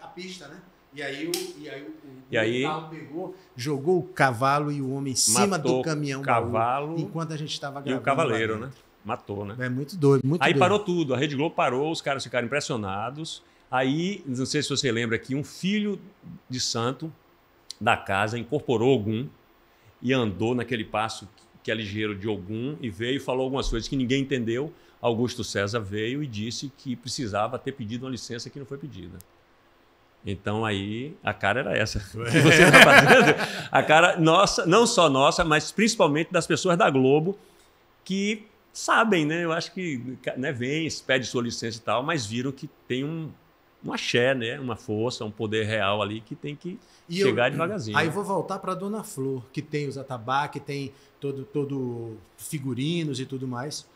A pista, né? E aí o carro pegou, jogou o cavalo e o homem em cima do caminhão cavalo, enquanto a gente estava gravando. E o cavaleiro, né? Matou, né? É muito doido, muito Aí doido. parou tudo, a Rede Globo parou, os caras ficaram impressionados. Aí, não sei se você lembra que um filho de santo da casa incorporou Ogum e andou naquele passo que é ligeiro de Ogum e veio e falou algumas coisas que ninguém entendeu. Augusto César veio e disse que precisava ter pedido uma licença que não foi pedida. Então aí a cara era essa que você está fazendo. A cara nossa, não só nossa, mas principalmente das pessoas da Globo que sabem, né? Eu acho que, né, vem, pede sua licença e tal, mas viram que tem um axé, né? Uma força, um poder real ali que tem que E chegar devagarzinho. Aí eu vou voltar para Dona Flor, que tem os atabaques, tem todo figurinos e tudo mais.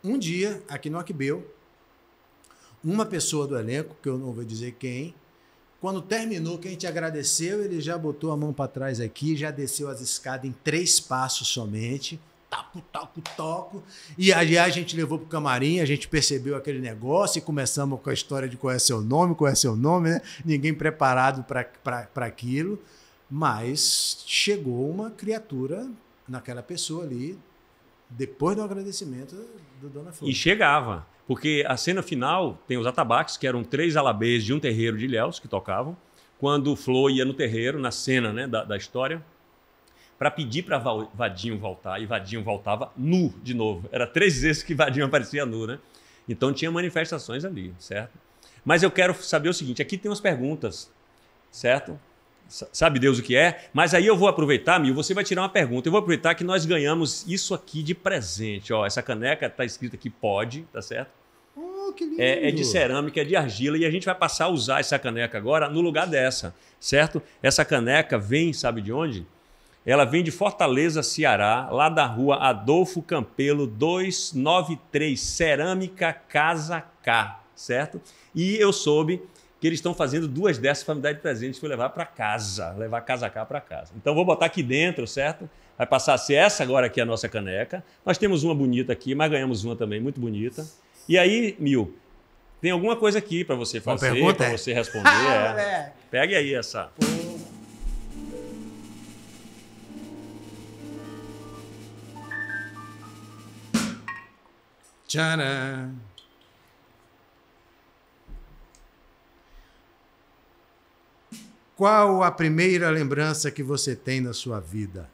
Um dia, aqui no Aquibeu, uma pessoa do elenco, que eu não vou dizer quem, quando terminou, que a gente agradeceu, ele já botou a mão para trás aqui, já desceu as escadas em 3 passos somente. Taco, taco, toco. E aí a gente levou pro camarim, a gente percebeu aquele negócio e começamos com a história de qual é seu nome, né? Ninguém preparado para aquilo. Mas chegou uma criatura naquela pessoa ali, depois do agradecimento do Dona Flor. E chegava, porque a cena final tem os atabaques, que eram 3 alabês de um terreiro de Ilhéus que tocavam. Quando o Flor ia no terreiro, na cena, né, da história, para pedir para Vadinho voltar, e Vadinho voltava nu de novo. Era 3 vezes que Vadinho aparecia nu, né? Então tinha manifestações ali, certo? Mas eu quero saber o seguinte, aqui tem umas perguntas, certo? Sabe Deus o que é? Mas aí eu vou aproveitar, Mil, você vai tirar uma pergunta. Eu vou aproveitar que nós ganhamos isso aqui de presente. Ó, essa caneca está escrita aqui pode, tá certo? Oh, que lindo! É de cerâmica, é de argila, e a gente vai passar a usar essa caneca agora no lugar dessa, certo? Essa caneca vem, sabe de onde? Ela vem de Fortaleza, Ceará, lá da rua Adolfo Campelo, 293, Cerâmica Casa K, certo? E eu soube que eles estão fazendo 2 dessas para me dar de presente, para levar para casa, levar Casa K para casa. Então vou botar aqui dentro, certo? Vai passar a ser essa agora aqui a nossa caneca. Nós temos uma bonita aqui, mas ganhamos uma também muito bonita. E aí, Mil, tem alguma coisa aqui para você fazer, para você responder. Pegue aí essa. Tcharam! Qual a primeira lembrança que você tem na sua vida?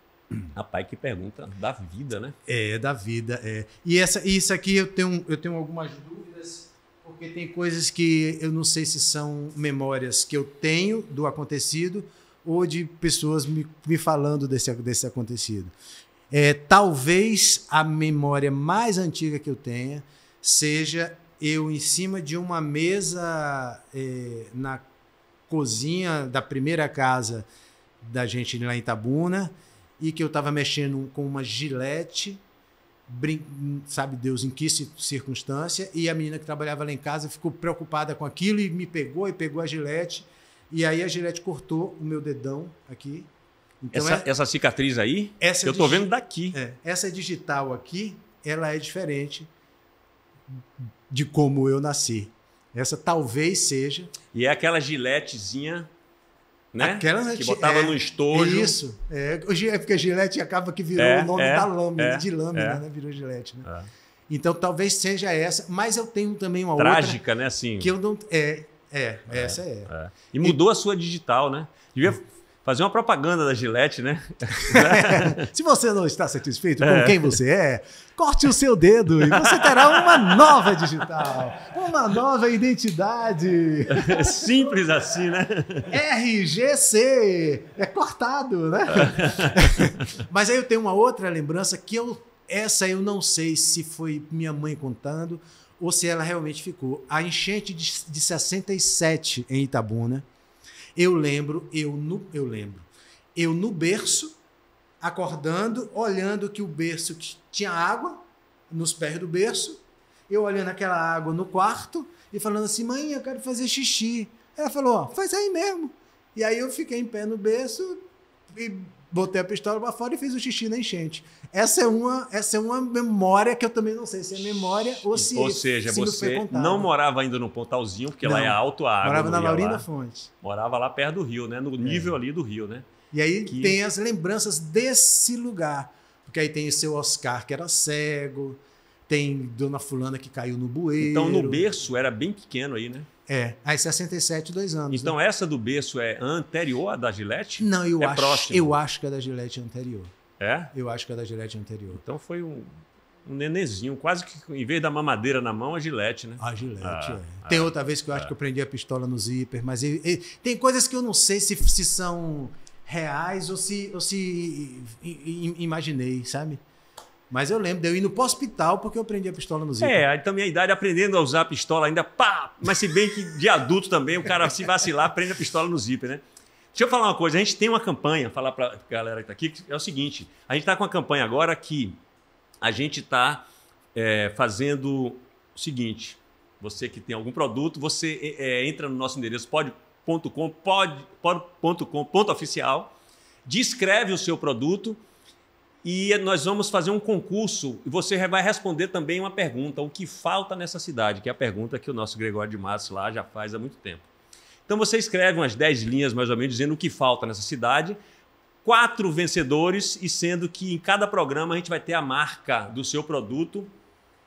Rapaz, que pergunta da vida, né? É, da vida, é. E isso aqui eu tenho algumas dúvidas, porque tem coisas que eu não sei se são memórias que eu tenho do acontecido ou de pessoas me falando desse acontecido. Talvez a memória mais antiga que eu tenha seja eu em cima de uma mesa na cozinha da primeira casa da gente lá em Itabuna, e que eu estava mexendo com uma gilete, sabe Deus em que circunstância, e a menina que trabalhava lá em casa ficou preocupada com aquilo e me pegou a gilete, e aí a gilete cortou o meu dedão aqui. Então, essa cicatriz aí, eu estou vendo daqui. Essa digital aqui, ela é diferente de como eu nasci. Essa talvez seja. E é aquela giletezinha, né? Aquela que botava no estojo. Isso. É porque a gilete acaba que virou o nome da lâmina, de lâmina, né? Virou gilete, né? Então talvez seja essa, mas eu tenho também uma trágica, outra. Né? Assim. Que eu não. Essa é. E mudou a sua digital, né? Devia fazer uma propaganda da Gillette, né? Se você não está satisfeito com quem você é, corte o seu dedo e você terá uma nova digital, uma nova identidade. Simples assim, né? RGC. É cortado, né? Mas aí eu tenho uma outra lembrança que essa eu não sei se foi minha mãe contando ou se ela realmente ficou. A enchente de 67 em Itabuna. Eu lembro, eu no berço, acordando, olhando que o berço tinha água nos pés do berço, eu olhando aquela água no quarto e falando assim, mãe, eu quero fazer xixi. Ela falou, ó, faz aí mesmo. E aí eu fiquei em pé no berço e botei a pistola para fora e fiz o xixi na enchente. Essa é uma memória que eu também não sei se é memória ou se... Ou seja, se você não morava ainda no Pontalzinho, porque lá é alto a água. Morava na Laurinda Fonte. Morava lá perto do rio, né? No nível ali do rio, né? E aí tem as lembranças desse lugar. Porque aí tem o seu Oscar, que era cego, tem Dona Fulana que caiu no bueiro. Então no berço era bem pequeno aí, né? Aí 67, 2 anos. Então né? essa do berço é anterior à da Gillette? Não, eu próximo. acho que a da Gillette é anterior. É? Eu acho que a da Gillette é anterior. Então foi um nenenzinho, quase que em vez da mamadeira na mão, a Gillette, né? A Gillette, Tem outra vez que eu acho que eu prendi a pistola no zíper, mas tem coisas que eu não sei se são reais ou se imaginei, sabe? Mas eu lembro de eu ir no hospital porque eu aprendi a pistola no zíper. Aí também a idade aprendendo a usar a pistola ainda, pá! Mas se bem que de adulto também, o cara se vacilar, aprende a pistola no zíper, né? Deixa eu falar uma coisa, a gente tem uma campanha, falar para a galera que está aqui, que é o seguinte, a gente está com uma campanha agora que a gente está fazendo o seguinte, você que tem algum produto, você entra no nosso endereço pod.com.oficial, descreve o seu produto e nós vamos fazer um concurso e você vai responder também uma pergunta, o que falta nessa cidade, que é a pergunta que o nosso Gregório de Matos lá já faz há muito tempo. Então você escreve umas 10 linhas mais ou menos dizendo o que falta nessa cidade, 4 vencedores e sendo que em cada programa a gente vai ter a marca do seu produto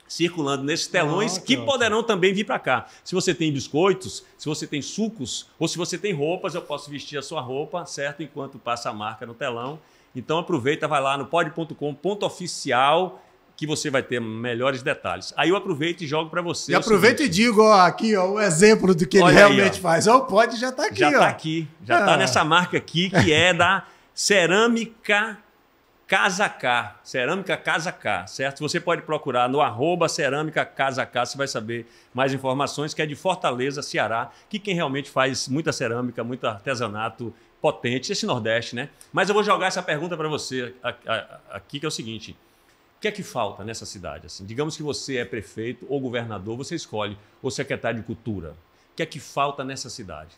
circulando nesses telões que poderão também vir para cá. Se você tem biscoitos, se você tem sucos ou se você tem roupas, eu posso vestir a sua roupa, certo? Enquanto passa a marca no telão. Então aproveita, vai lá no pod.com.oficial que você vai ter melhores detalhes. Aí eu aproveito e jogo para você. E aproveito e digo, ó, aqui, ó, o exemplo do que ele realmente faz. Ó, o pod já está aqui, já ó. Já está aqui, já está nessa marca aqui, que é da Cerâmica Casa K. Cerâmica Casa K, certo? Você pode procurar no @Cerâmica Casa K, você vai saber mais informações, que é de Fortaleza, Ceará, que quem realmente faz muita cerâmica, muito artesanato potente, esse Nordeste, né? Mas eu vou jogar essa pergunta para você aqui, que é o seguinte. O que é que falta nessa cidade? Assim, digamos que você é prefeito ou governador, você escolhe, ou secretário de Cultura. O que é que falta nessa cidade?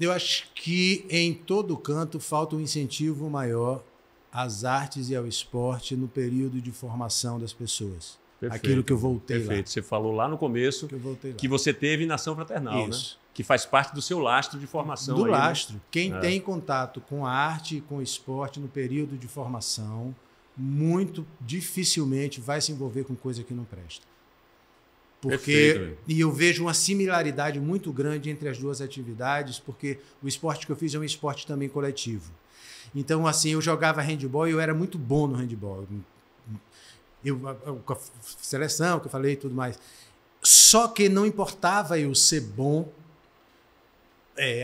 Eu acho que em todo canto falta um incentivo maior às artes e ao esporte no período de formação das pessoas. Perfeito. Aquilo que eu voltei lá. Perfeito. Você falou lá no começo que você teve na Ação Fraternal, isso, né? Que faz parte do seu lastro de formação. Do aí, lastro. Né? Quem tem contato com a arte e com o esporte no período de formação, muito dificilmente vai se envolver com coisa que não presta. E eu vejo uma similaridade muito grande entre as duas atividades, porque o esporte que eu fiz é um esporte também coletivo. Então, assim, eu jogava handebol e eu era muito bom no handebol. Com a seleção, que eu falei e tudo mais. Só que não importava eu ser bom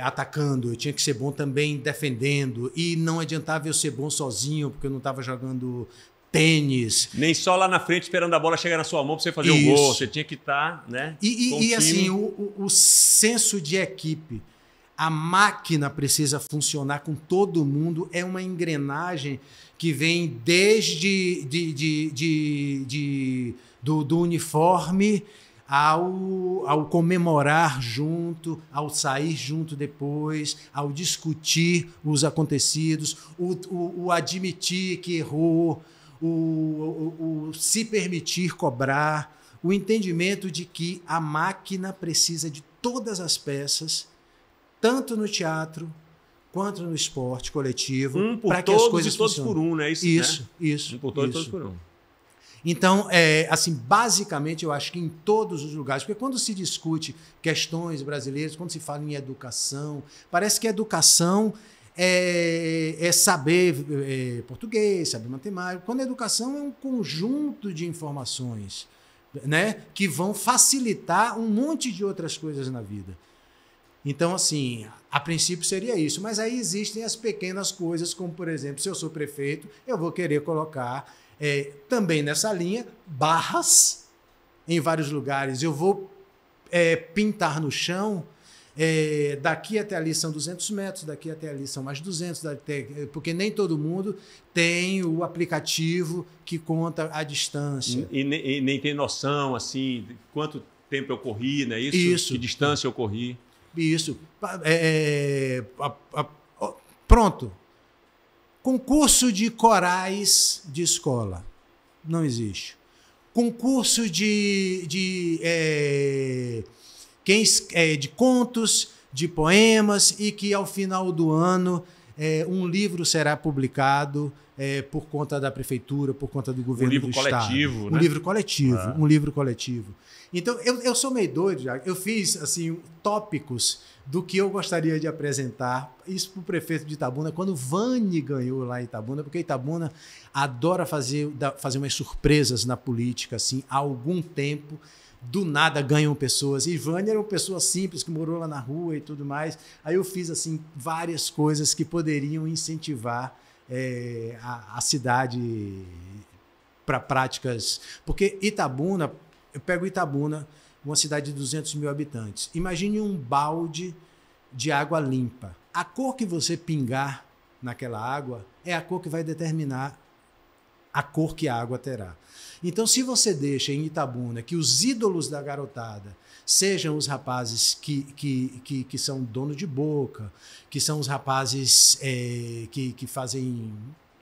atacando, eu tinha que ser bom também defendendo. E não adiantava eu ser bom sozinho, porque eu não estava jogando tênis. Nem só lá na frente esperando a bola chegar na sua mão para você fazer o gol. Você tinha que estar, né? E assim, o senso de equipe. A máquina precisa funcionar com todo mundo. É uma engrenagem que vem desde do uniforme ao comemorar junto, ao sair junto depois, ao discutir os acontecidos, o admitir que errou, o se permitir cobrar, o entendimento de que a máquina precisa de todas as peças, tanto no teatro quanto no esporte coletivo, para que as coisas todos funcionem. Por um, né? Isso. Um por todos e todos por um. Então, assim, basicamente, eu acho que em todos os lugares, porque quando se discute questões brasileiras, quando se fala em educação, parece que a educação é saber português, saber matemática, quando a educação é um conjunto de informações, né, que vão facilitar um monte de outras coisas na vida. Então, assim, a princípio seria isso, mas aí existem as pequenas coisas, como, por exemplo, se eu sou prefeito, eu vou querer colocar também nessa linha barras em vários lugares. Eu vou pintar no chão, daqui até ali são 200 metros, daqui até ali são mais 200, porque nem todo mundo tem o aplicativo que conta a distância. E nem tem noção, assim, de quanto tempo eu corri, né? Isso. Que distância eu corri. Isso. Pronto. Concurso de corais de escola. Não existe. Concurso de contos, de poemas, e que ao final do ano um livro será publicado por conta da prefeitura, por conta do governo do estado. Um livro coletivo, né? Um livro coletivo. Então, eu sou meio doido já. Eu fiz assim, tópicos do que eu gostaria de apresentar. Isso para o prefeito de Itabuna, quando Vani ganhou lá em Itabuna, porque Itabuna adora fazer umas surpresas na política, assim, há algum tempo. Do nada ganham pessoas. E Vani era uma pessoa simples, que morou lá na rua e tudo mais. Aí eu fiz assim, várias coisas que poderiam incentivar a cidade para práticas. Porque Itabuna, eu pego Itabuna, uma cidade de 200 mil habitantes. Imagine um balde de água limpa. A cor que você pingar naquela água é a cor que vai determinar a cor que a água terá. Então, se você deixa em Itabuna que os ídolos da garotada sejam os rapazes que são donos de boca, que são os rapazes que fazem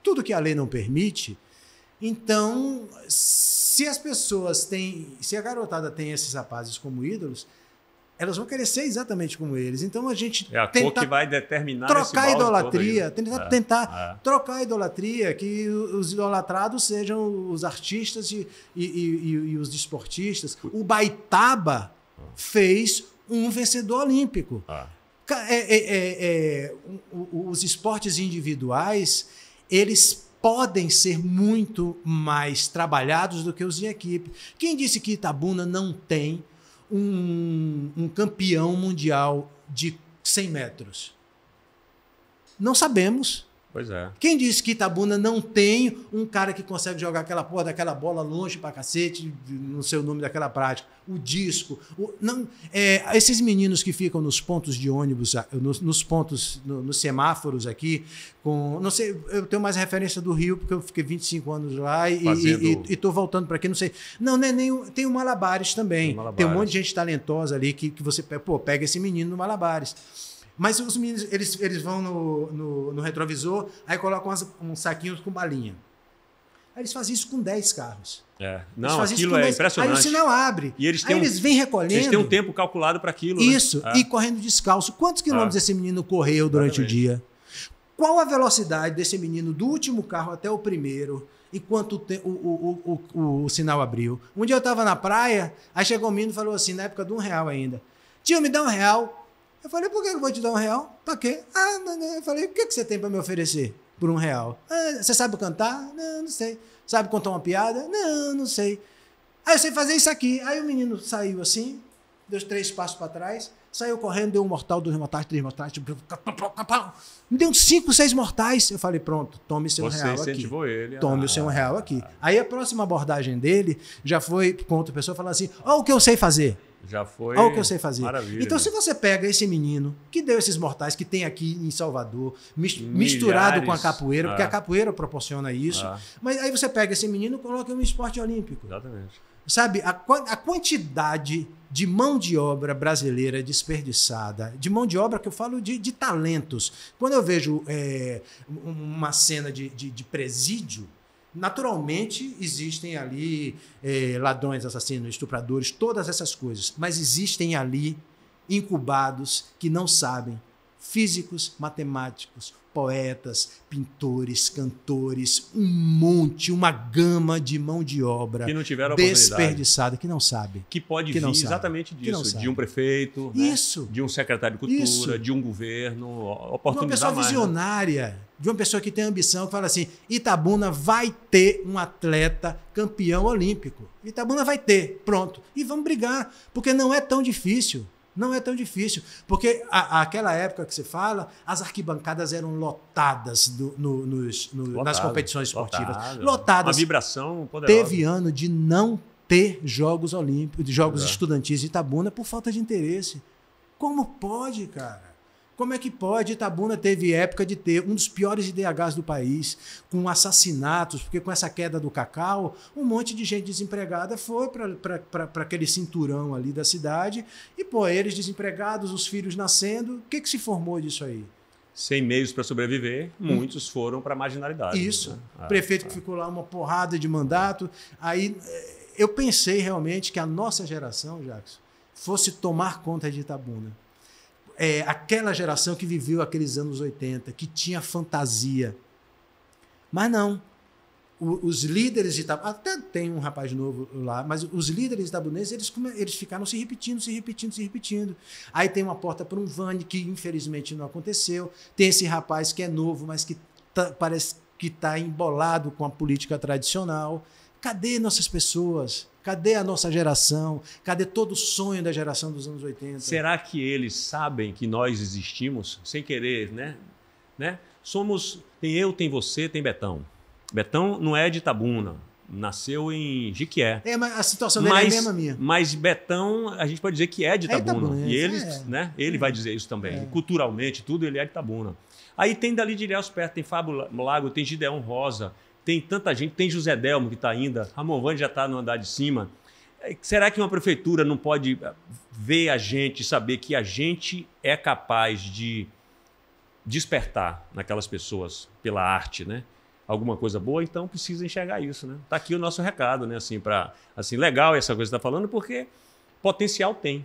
tudo que a lei não permite, então, se as pessoas têm, se a garotada tem esses rapazes como ídolos, elas vão querer ser exatamente como eles. Então a gente é a cor que vai determinar trocar a idolatria, tentar trocar a idolatria, que os idolatrados sejam os artistas e os desportistas. O Baitaba fez um vencedor olímpico. Os esportes individuais, eles podem ser muito mais trabalhados do que os em equipe. Quem disse que Itabuna não tem um campeão mundial de 100 metros? Não sabemos. Pois é. Quem disse que Itabuna não tem um cara que consegue jogar aquela porra daquela bola longe pra cacete, não sei o nome daquela prática, o disco. Esses meninos que ficam nos pontos de ônibus, nos pontos, nos semáforos aqui, não sei, eu tenho mais referência do Rio, porque eu fiquei 25 anos lá e estou voltando para aqui, não sei. Não é nem. Tem o Malabares também. Tem um monte de gente talentosa ali que você pega esse menino no Malabares. Mas os meninos, eles vão no retrovisor, aí colocam uns saquinhos com balinha. Aí eles fazem isso com 10 carros. Não, aquilo é impressionante. Aí o sinal abre. E eles vêm recolhendo. Eles têm um tempo calculado para aquilo. Isso, né? E correndo descalço. Quantos quilômetros esse menino correu durante o dia? Qual a velocidade desse menino do último carro até o primeiro, enquanto o sinal abriu? Um dia eu estava na praia, aí chegou um menino e falou assim, na época de R$1 ainda. Tio, me dá R$1. Eu falei, por que eu vou te dar R$1? Pra quê? Eu falei, o que você tem pra me oferecer por R$1? Você sabe cantar? Não sei. Sabe contar uma piada? Não sei. Aí eu sei fazer isso aqui. Aí o menino saiu assim, deu 3 passos pra trás, saiu correndo, deu um mortal, 2 mortais, 3 mortais, me deu uns 5, 6 mortais. Eu falei, pronto, tome seu R$1 aqui. Você incentivou ele. Tome o seu R$1 aqui. Aí a próxima abordagem dele já foi com outra pessoa falando assim, o que eu sei fazer. Já foi. Olha o que eu sei fazer. Maravilha. Então, se você pega esse menino que deu esses mortais que tem aqui em Salvador, misturado com a capoeira, porque a capoeira proporciona isso, mas aí você pega esse menino e coloca em um esporte olímpico. Exatamente. Sabe, a quantidade de mão de obra brasileira desperdiçada, de mão de obra que eu falo de talentos. Quando eu vejo uma cena de presídio, naturalmente existem ali ladrões, assassinos, estupradores, todas essas coisas, mas existem ali incubados que não sabem, físicos, matemáticos, poetas, pintores, cantores, uma gama de mão de obra que não tiveram desperdiçada, que não sabe. Que pode vir exatamente disso, de um prefeito, isso, de um secretário de cultura, isso, de um governo, oportunizar uma pessoa visionária, de uma pessoa que tem ambição, que fala assim, Itabuna vai ter um atleta campeão olímpico. Itabuna vai ter, pronto. E vamos brigar, porque não é tão difícil. Não é tão difícil, porque aquela época que você fala, as arquibancadas eram lotadas nas competições esportivas. Lotadas. Uma vibração poderosa. Teve ano de não ter Jogos Olímpicos, Jogos Estudantis de Itabuna por falta de interesse. Como pode, cara? Como é que pode? Itabuna teve época de ter um dos piores IDHs do país, com assassinatos, porque com essa queda do cacau, um monte de gente desempregada foi para aquele cinturão ali da cidade, e eles desempregados, os filhos nascendo, o que se formou disso aí? Sem meios para sobreviver, muitos foram para a marginalidade. Isso. Né? Prefeito que ficou lá uma porrada de mandato. Aí eu pensei realmente que a nossa geração, Jackson, fosse tomar conta de Itabuna. Aquela geração que viveu aqueles anos 80, que tinha fantasia. Mas não. Os líderes de Itabuna, até tem um rapaz novo lá, mas os líderes itabunenses, eles ficaram se repetindo. Aí tem uma porta para um Vani, que infelizmente não aconteceu. Tem esse rapaz que é novo, mas que parece que está embolado com a política tradicional. Cadê nossas pessoas? Cadê a nossa geração? Cadê todo o sonho da geração dos anos 80? Será que eles sabem que nós existimos sem querer, né? Tem eu, tem você, tem Betão. Betão não é de Itabuna, nasceu em Jiquié. Mas a situação dele é a mesma minha. Mas Betão, a gente pode dizer que é de Itabuna. Itabuna, e ele vai dizer isso também. Culturalmente, tudo, ele é de Itabuna. Aí tem dali de Ilhéus perto, tem Fábio Lago, tem Gideon Rosa, tem tanta gente, tem José Delmo que está ainda, Ramon Vande já está no andar de cima. Será que uma prefeitura não pode ver a gente, saber que a gente é capaz de despertar naquelas pessoas pela arte, né? Alguma coisa boa, então precisa enxergar isso, né? Tá aqui o nosso recado, né? Assim, legal essa coisa que você está falando, porque potencial tem,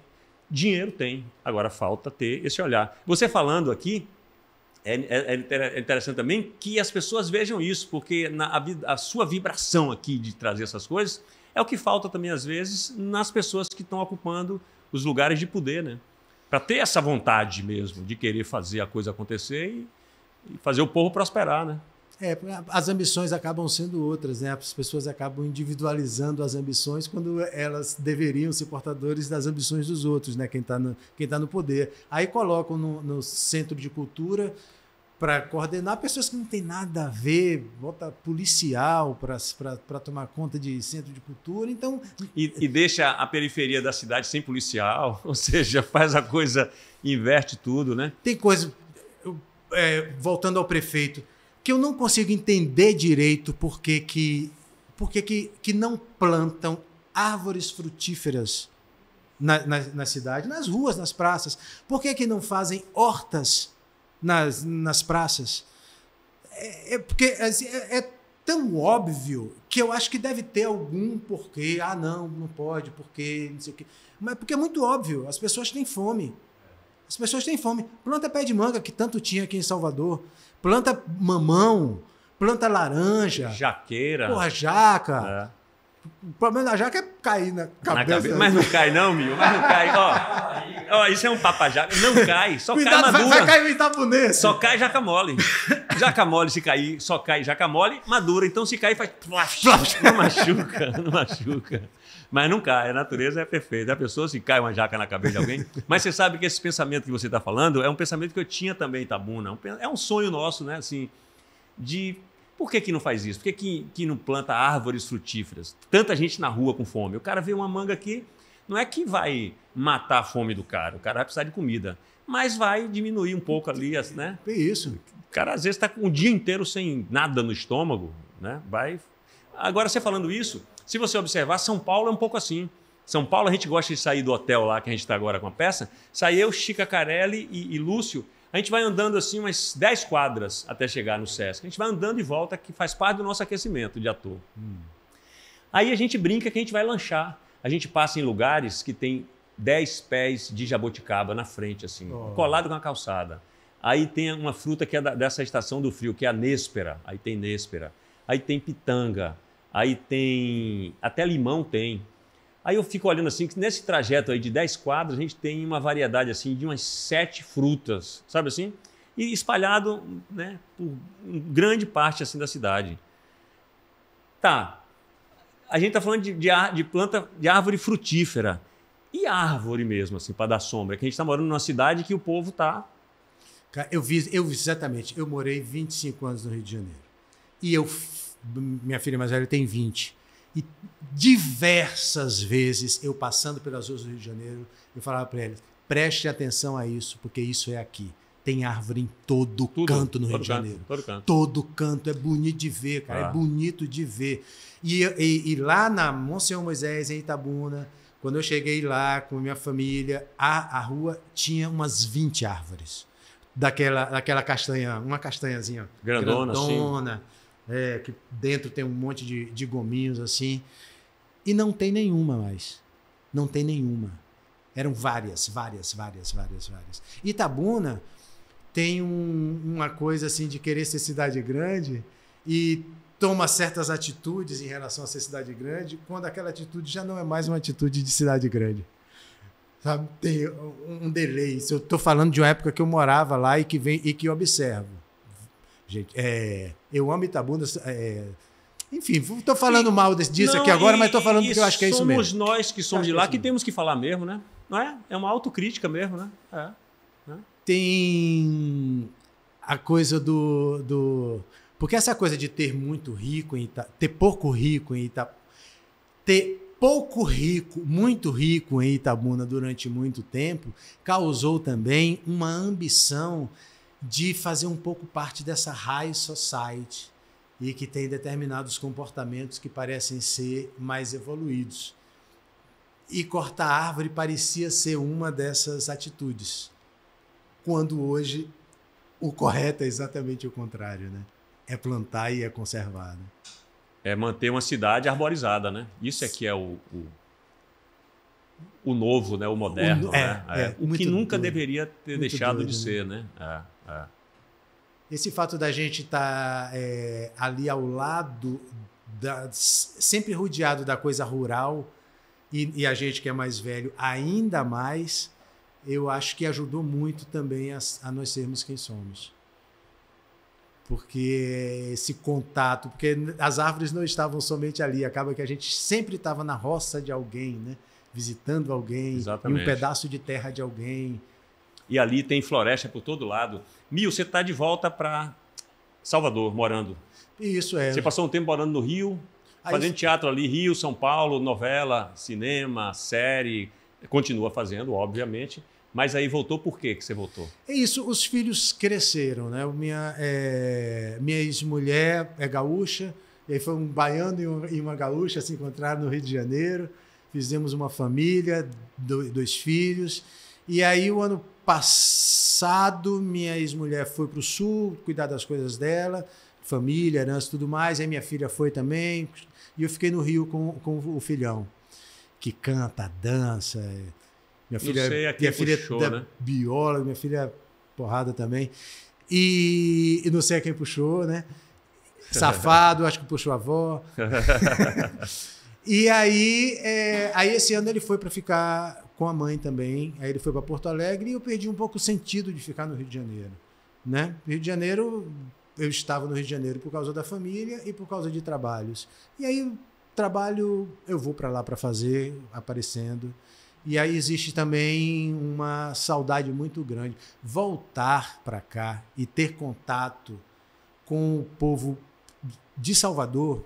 dinheiro tem, agora falta ter esse olhar. Você falando aqui, é interessante também que as pessoas vejam isso, porque a sua vibração aqui de trazer essas coisas é o que falta também, às vezes, nas pessoas que estão ocupando os lugares de poder, né? Para ter essa vontade mesmo de querer fazer a coisa acontecer e fazer o povo prosperar, né? As ambições acabam sendo outras, né? As pessoas acabam individualizando as ambições quando elas deveriam ser portadores das ambições dos outros, né? Quem tá no poder. Aí colocam no centro de cultura para coordenar pessoas que não tem nada a ver, bota policial para tomar conta de centro de cultura, então... E deixa a periferia da cidade sem policial, ou seja, faz a coisa, inverte tudo, né? Tem coisa, voltando ao prefeito, que eu não consigo entender direito por que não plantam árvores frutíferas na cidade, nas ruas, nas praças. Por que não fazem hortas nas praças? Porque é tão óbvio que eu acho que deve ter algum porquê. Não pode, porque não sei o quê. Mas porque é muito óbvio, as pessoas têm fome. As pessoas têm fome. Planta pé de manga, que tanto tinha aqui em Salvador. Planta mamão, planta laranja. Jaqueira. Porra, jaca. O problema da jaca é cair na cabeça. Mas não cai não, Mil. Mas não cai. Ó, isso é um papajaca. Não cai, só Cuidado, cai madura. Vai cair o Itabunense. Só cai jaca mole. Jaca mole, se cair, só cai jaca mole, madura. Então se cair, faz... Não machuca. Mas não cai, a natureza é perfeita. A pessoa, se cai uma jaca na cabeça de alguém... Mas você sabe que esse pensamento que você está falando é um pensamento que eu tinha também em Itabuna. É um sonho nosso, né? Assim, de... Por que não faz isso? Por que não planta árvores frutíferas? Tanta gente na rua com fome. O cara vê uma manga aqui, não é que vai matar a fome do cara. O cara vai precisar de comida. Mas vai diminuir um pouco ali, né? É isso. O cara, às vezes, está um dia inteiro sem nada no estômago, né? Agora, você falando isso... Se você observar, São Paulo é um pouco assim. São Paulo, a gente gosta de sair do hotel lá, que a gente está agora com a peça. Sai eu, Chica Carelli e Lúcio. A gente vai andando assim umas 10 quadras até chegar no Sesc. A gente vai andando e volta, que faz parte do nosso aquecimento de ator. Aí a gente brinca que a gente vai lanchar. A gente passa em lugares que tem 10 pés de jabuticaba na frente, assim, colado com a calçada. Aí tem uma fruta que é dessa estação do frio, que é a néspera. Aí tem néspera. Aí tem pitanga. Aí tem... Até limão tem. Aí eu fico olhando assim, que nesse trajeto aí de 10 quadras, a gente tem uma variedade assim de umas 7 frutas, sabe assim? E espalhado, né, por grande parte assim da cidade. Tá. A gente está falando de planta, de árvore frutífera. E árvore mesmo, assim, para dar sombra. Que a gente está morando numa cidade que o povo está... Eu vi exatamente. Eu morei 25 anos no Rio de Janeiro. E minha filha mais velha tem 20. E diversas vezes, eu passando pelas ruas do Rio de Janeiro, eu falava para eles, preste atenção a isso, porque isso é aqui. Tem árvore em todo canto no Rio de Janeiro. Todo canto. É bonito de ver, cara. É bonito de ver. E lá na Monsenhor Moisés, em Itabuna, quando eu cheguei lá com minha família, a rua tinha umas 20 árvores. Daquela castanha, uma castanhazinha grandona. Assim. Que dentro tem um monte de gominhos assim. E não tem nenhuma mais. Não tem nenhuma. Eram várias. Itabuna tem uma coisa assim de querer ser cidade grande e toma certas atitudes em relação a ser cidade grande, quando aquela atitude já não é mais uma atitude de cidade grande. Sabe? Tem um delay. Eu estou falando de uma época que eu morava lá e que eu observo. Gente, eu amo Itabuna. Enfim, estou falando mal disso aqui agora, mas estou falando porque eu acho que é isso mesmo. Somos nós que somos de lá que temos que falar mesmo, né? Não é? É uma autocrítica mesmo, né? Tem a coisa porque essa coisa de ter muito rico, ter pouco rico em ter pouco rico, muito rico em Itabuna durante muito tempo, causou também uma ambição de fazer um pouco parte dessa high society e que tem determinados comportamentos que parecem ser mais evoluídos. E cortar árvore parecia ser uma dessas atitudes, quando hoje o correto é exatamente o contrário, né? É plantar e é conservar, né? É manter uma cidade arborizada, né? Isso é que é o novo, né? O moderno, né? O que nunca deveria ter deixado de ser, né? Esse fato da gente estar ali ao lado, sempre rodeado da coisa rural, e a gente que é mais velho ainda mais, eu acho que ajudou muito também a nós sermos quem somos. Porque esse contato, porque as árvores não estavam somente ali, acaba que a gente sempre estava na roça de alguém, né? Visitando alguém, exatamente, em um pedaço de terra de alguém. E ali tem floresta por todo lado. Mil, você está de volta para Salvador, morando. Isso é. Você passou um tempo morando no Rio, fazendo teatro ali, Rio, São Paulo, novela, cinema, série. Continua fazendo, obviamente. Mas aí voltou por quê que você voltou? É isso, os filhos cresceram, né? Minha ex-mulher é gaúcha, e aí foi um baiano e uma gaúcha se encontraram no Rio de Janeiro, fizemos uma família, 2 filhos, e aí o ano passado minha ex-mulher foi para o sul cuidar das coisas dela, família, herança e tudo mais, aí minha filha foi também, e eu fiquei no Rio com o filhão, que canta, dança. Minha filha puxou, é né? bióloga, minha filha é porrada também. E não sei a quem puxou, né? Safado, acho que puxou a avó. E aí esse ano ele foi para ficar com a mãe também. Aí ele foi para Porto Alegre e eu perdi um pouco o sentido de ficar no Rio de Janeiro, né? Rio de Janeiro, eu estava no Rio de Janeiro por causa da família e por causa de trabalhos. E aí trabalho eu vou para lá para fazer, aparecendo. E aí existe também uma saudade muito grande. Voltar para cá e ter contato com o povo de Salvador,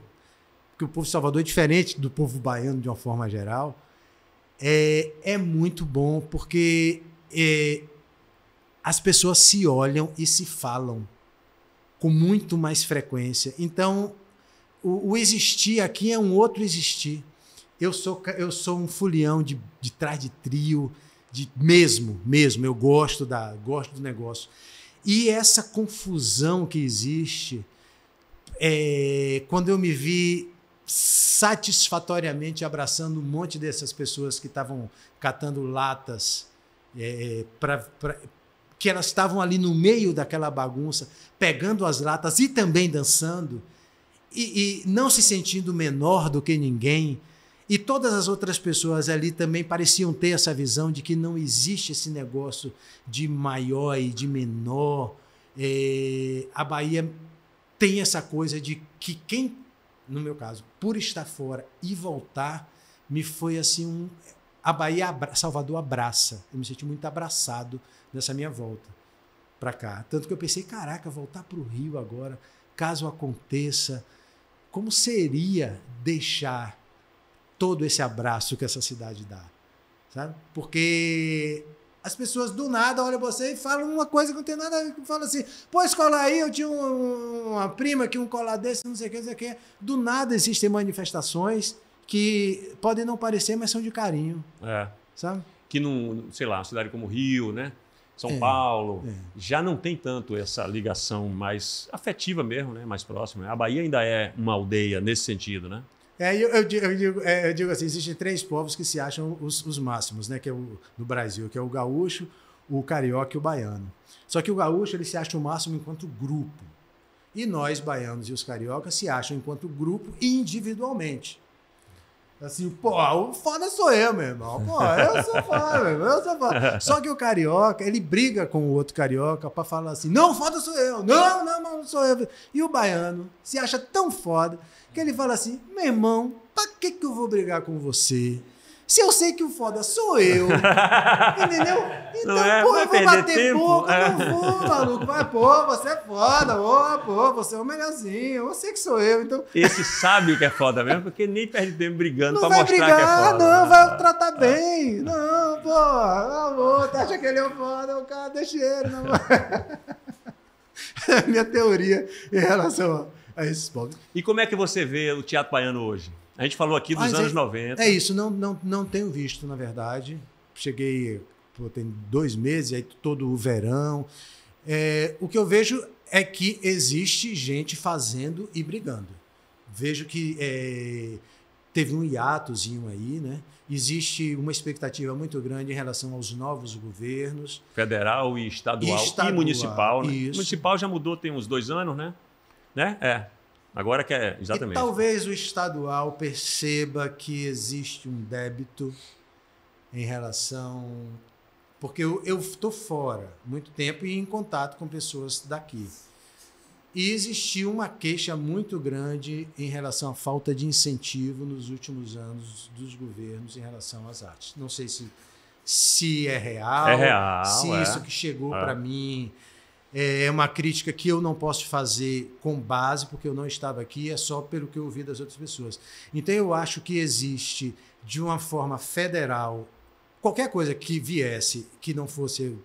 porque o povo de Salvador é diferente do povo baiano de uma forma geral, é muito bom, porque as pessoas se olham e se falam com muito mais frequência. Então, o existir aqui é um outro existir. Eu sou um fulião de trás de trio, mesmo, eu gosto do negócio. E essa confusão que existe, quando eu me vi satisfatoriamente abraçando um monte dessas pessoas que estavam catando latas, que elas estavam ali no meio daquela bagunça, pegando as latas e também dançando, e não se sentindo menor do que ninguém. E todas as outras pessoas ali também pareciam ter essa visão de que não existe esse negócio de maior e de menor. A Bahia tem essa coisa de que quem, no meu caso, por estar fora e voltar, me foi assim a Bahia, Salvador abraça. Eu me senti muito abraçado nessa minha volta para cá. Tanto que eu pensei, caraca, voltar para o Rio agora, caso aconteça, como seria deixar todo esse abraço que essa cidade dá, sabe? Porque as pessoas do nada olham você e falam uma coisa que não tem nada a ver, falam assim, pô, esse colar aí, eu tinha uma prima que um colar desse, não sei o que. Do nada existem manifestações que podem não parecer, mas são de carinho, sabe? Que não, sei lá, uma cidade como Rio, né? São Paulo, já não tem tanto essa ligação mais afetiva mesmo, né? Mais próxima. A Bahia ainda é uma aldeia nesse sentido, né? Eu digo assim, existem 3 povos que se acham os máximos, né, que é no Brasil, que é o gaúcho, o carioca e o baiano. Só que o gaúcho ele se acha o máximo enquanto grupo. E nós, baianos e os cariocas, se acham enquanto grupo e individualmente. Assim, pô, o foda sou eu, meu irmão. Pô, eu sou foda, meu irmão, eu sou foda. Só que o carioca, ele briga com o outro carioca pra falar assim, não, foda sou eu. Não sou eu. E o baiano se acha tão foda que ele fala assim, meu irmão, pra que eu vou brigar com você? Se eu sei que o foda sou eu, entendeu? Então, Não é? pô, Vai eu vou perder bater tempo? boca, É. eu não vou, maluco. Vai, pô, você é foda, pô, você é o melhorzinho, eu sei que sou eu, então... Esse sabe que é foda mesmo, porque nem perde tempo brigando Não pra vai mostrar brigar, que é foda. não, né? vai tratar bem. Não, pô, amor, tu acha que ele é o foda, o cara deixa ele, não vai. É a minha teoria em relação a esses povos. E como é que você vê o teatro baiano hoje? A gente falou aqui dos Mas anos 90. É isso, não tenho visto, na verdade. Cheguei, tem 2 meses, aí todo o verão. O que eu vejo é que existe gente fazendo e brigando. Vejo que teve um hiatozinho aí, né? Existe uma expectativa muito grande em relação aos novos governos. Federal e estadual e municipal. Né? Isso. Municipal já mudou tem uns 2 anos, né? Agora que é exatamente. E talvez o estadual perceba que existe um débito em relação... Porque eu estou fora muito tempo e em contato com pessoas daqui. E existiu uma queixa muito grande em relação à falta de incentivo nos últimos anos dos governos em relação às artes. Não sei se é real, É real, se é. isso que chegou para mim é uma crítica que eu não posso fazer com base, porque eu não estava aqui, é só pelo que eu ouvi das outras pessoas. Então eu acho que existe, de uma forma federal, qualquer coisa que viesse que não fosse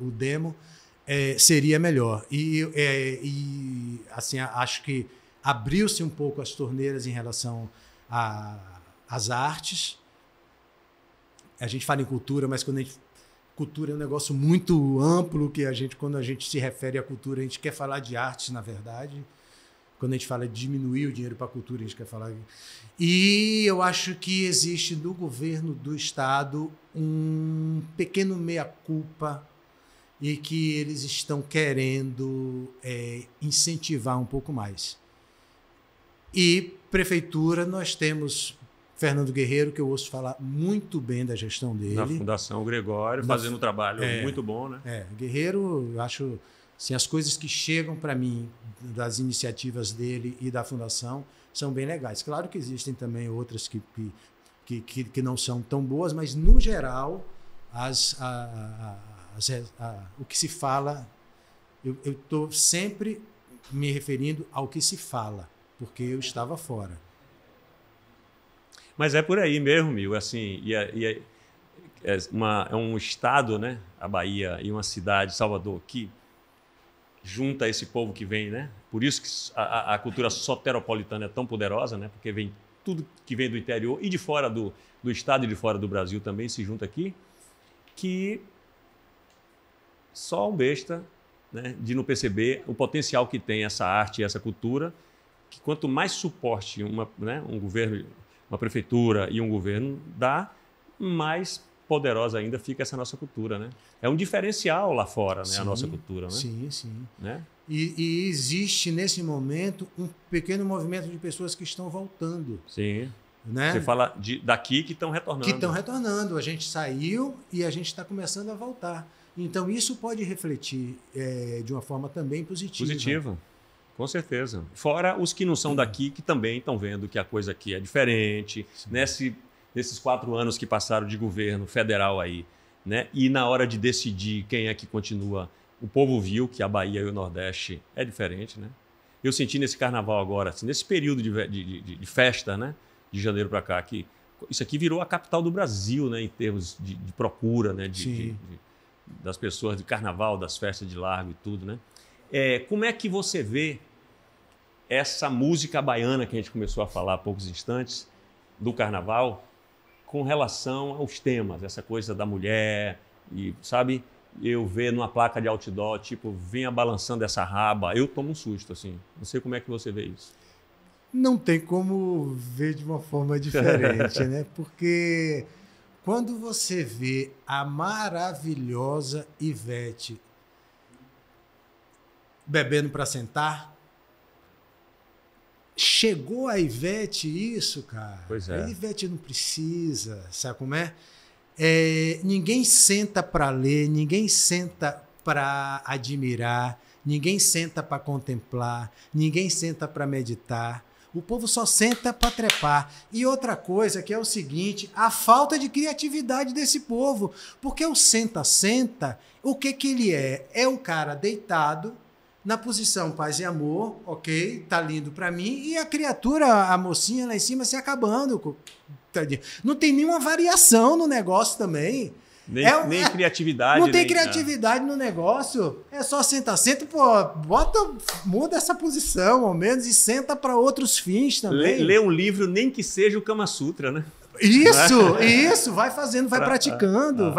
o demo, seria melhor. E assim, acho que abriu-se um pouco as torneiras em relação às artes. A gente fala em cultura, mas cultura é um negócio muito amplo, que quando a gente se refere à cultura, a gente quer falar de artes, na verdade. Quando a gente fala de diminuir o dinheiro para a cultura, a gente quer falar... E eu acho que existe no governo do Estado um pequeno meia-culpa e que eles estão querendo incentivar um pouco mais. E prefeitura, nós temos Fernando Guerreiro, que eu ouço falar muito bem da gestão dele. Na Fundação Gregório, fazendo um trabalho muito bom, né? Guerreiro, eu acho, assim, as coisas que chegam para mim das iniciativas dele e da Fundação são bem legais. Claro que existem também outras que não são tão boas, mas, no geral, o que se fala, eu estou sempre me referindo ao que se fala, porque eu estava fora. Mas é por aí mesmo, Mil. Assim, é um estado, né? A Bahia, e uma cidade, Salvador, que junta esse povo que vem, né? Por isso que a cultura soteropolitana é tão poderosa, né? Porque vem tudo que vem do interior e de fora do estado e de fora do Brasil também se junta aqui, que só um besta, né, de não perceber o potencial que tem essa arte e essa cultura, que quanto mais suporte um governo, uma prefeitura e um governo dá, mais poderosa ainda fica essa nossa cultura, né? É um diferencial lá fora, né? Sim, a nossa cultura, né? Sim, sim. Né? E existe, nesse momento, um pequeno movimento de pessoas que estão voltando. Sim. Né? Você fala daqui que estão retornando. Que estão retornando. A gente saiu e a gente está começando a voltar. Então, isso pode refletir de uma forma também positiva. Positiva, com certeza. Fora os que não são daqui, que também estão vendo que a coisa aqui é diferente. Nesses 4 anos que passaram de governo federal aí, né? E na hora de decidir quem é que continua, o povo viu que a Bahia e o Nordeste é diferente, né? Eu senti nesse carnaval agora, assim, nesse período de festa, né? De janeiro para cá, que isso aqui virou a capital do Brasil, né? Em termos de procura, né? Das pessoas, de carnaval, das festas de largo e tudo, né? Como é que você vê essa música baiana que a gente começou a falar há poucos instantes, do carnaval, com relação aos temas, essa coisa da mulher, e, sabe, eu ver numa placa de outdoor, tipo, venha balançando essa raba, eu tomo um susto, assim. Não sei como é que você vê isso. Não tem como ver de uma forma diferente, né? Porque quando você vê a maravilhosa Ivete bebendo para sentar, chegou a Ivete isso, cara. Pois é. A Ivete não precisa, sabe como é? Ninguém senta para ler, ninguém senta para admirar, ninguém senta para contemplar, ninguém senta para meditar. O povo só senta para trepar. E outra coisa que é o seguinte, a falta de criatividade desse povo. Porque o senta-senta, o que que ele é? É um cara deitado, na posição paz e amor, ok? Tá lindo para mim. E a criatura, a mocinha lá em cima se acabando. Não tem nenhuma variação no negócio também. Nem criatividade. Não tem criatividade no negócio. É só senta, pô, muda essa posição, ao menos, e senta para outros fins também. Lê um livro, nem que seja o Kama Sutra, né? Isso, vai fazendo, vai praticando.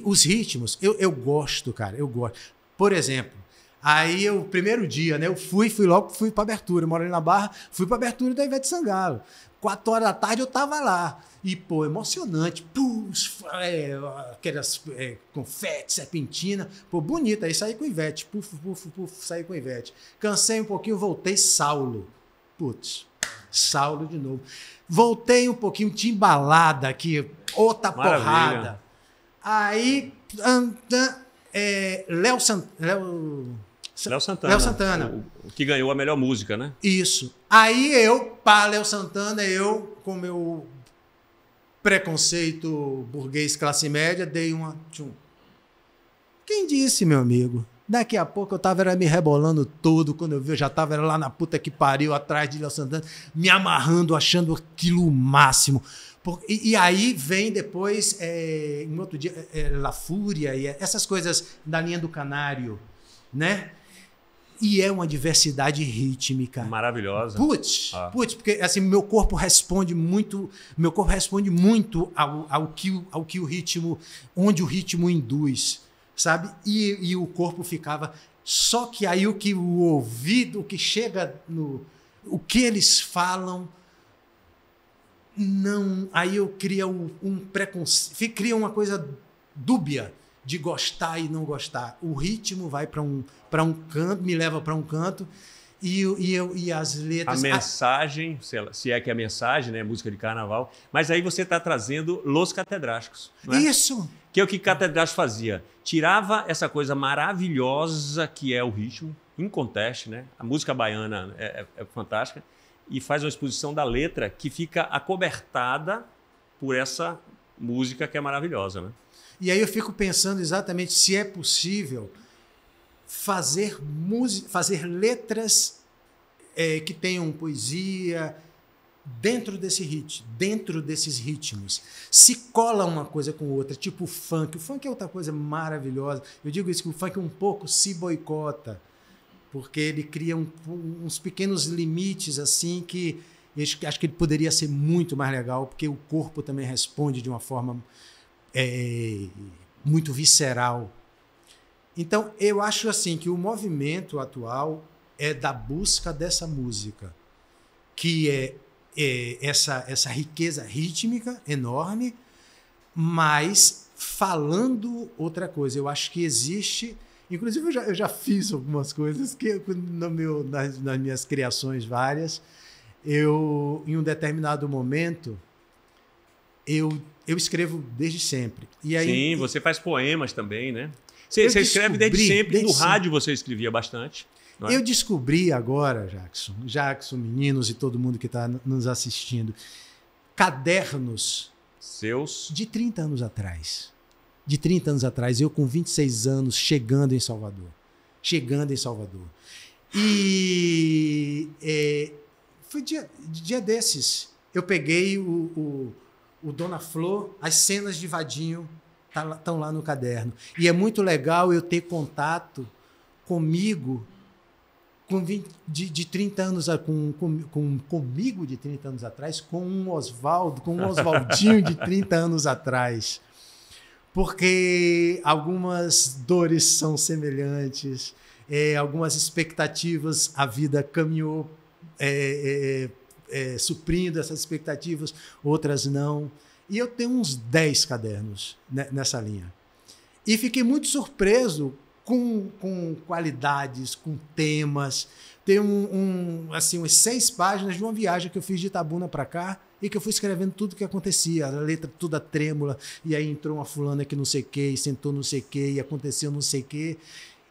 Os ritmos, eu gosto, cara, eu gosto. Por exemplo, aí o primeiro dia, né, eu fui pra abertura, eu moro ali na Barra, fui pra abertura da Ivete Sangalo. 4 horas da tarde eu tava lá. E, pô, emocionante. Aquelas confete, serpentina. Pô, bonita. Aí saí com Ivete. Saí com Ivete. Cansei um pouquinho, voltei, Saulo. Putz, Saulo de novo. Voltei um pouquinho, Timbalada aqui. Outra porrada. Aí, Léo Santana. O que ganhou a melhor música, né? Isso. Aí Léo Santana, com meu preconceito burguês classe média, dei uma... Quem disse, meu amigo? Daqui a pouco eu tava me rebolando todo, quando eu vi, eu já tava lá na puta que pariu, atrás de Léo Santana, me amarrando, achando aquilo o máximo. E aí vem depois, em outro dia, La Fúria, e essas coisas da linha do Canário, né? E é uma diversidade rítmica maravilhosa. Putz, porque assim, meu corpo responde muito ao que o ritmo, onde o ritmo induz, sabe? E o corpo ficava, só que aí o que o ouvido, o que chega o que eles falam, não, aí eu crio um preconceito, cria uma coisa dúbia de gostar e não gostar. O ritmo vai para um canto, me leva para um canto, e as letras... A mensagem, se é que é a mensagem, né, música de carnaval, mas aí você está trazendo Los Catedráticos. Não é? Isso! Que é o que Catedrático fazia. Tirava essa coisa maravilhosa que é o ritmo, inconteste, né? A música baiana é fantástica, e faz uma exposição da letra que fica acobertada por essa música que é maravilhosa, né? E aí eu fico pensando exatamente se é possível fazer letras que tenham poesia dentro desses ritmos. Se cola uma coisa com outra, tipo o funk. O funk é outra coisa maravilhosa. Eu digo isso, que o funk um pouco se boicota, porque ele cria uns pequenos limites assim que acho que ele poderia ser muito mais legal, porque o corpo também responde de uma forma muito visceral. Então, eu acho assim que o movimento atual é da busca dessa música, que é essa riqueza rítmica enorme, mas falando outra coisa. Eu acho que existe... Inclusive, eu já fiz algumas coisas que nas minhas criações várias, em um determinado momento, eu escrevo desde sempre. E aí, sim, você faz poemas também, né? Você escreve desde sempre. No rádio você escrevia bastante. Não é? Eu descobri agora, Jackson, meninos e todo mundo que está nos assistindo, cadernos seus de 30 anos atrás. De 30 anos atrás, eu com 26 anos, chegando em Salvador. E foi dia desses. Eu peguei o Dona Flor, as cenas de Vadinho estão lá no caderno. E é muito legal eu ter contato comigo de 30 anos, comigo de 30 anos atrás, com um Oswaldinho de 30 anos atrás. Porque algumas dores são semelhantes, algumas expectativas, a vida caminhou suprindo essas expectativas, outras não. E eu tenho uns 10 cadernos nessa linha. E fiquei muito surpreso com qualidades, com temas. Tem umas 6 páginas de uma viagem que eu fiz de Itabuna para cá e que eu fui escrevendo tudo o que acontecia, a letra toda trêmula, e aí entrou uma fulana que não sei o quê, e sentou não sei o quê, e aconteceu não sei o quê.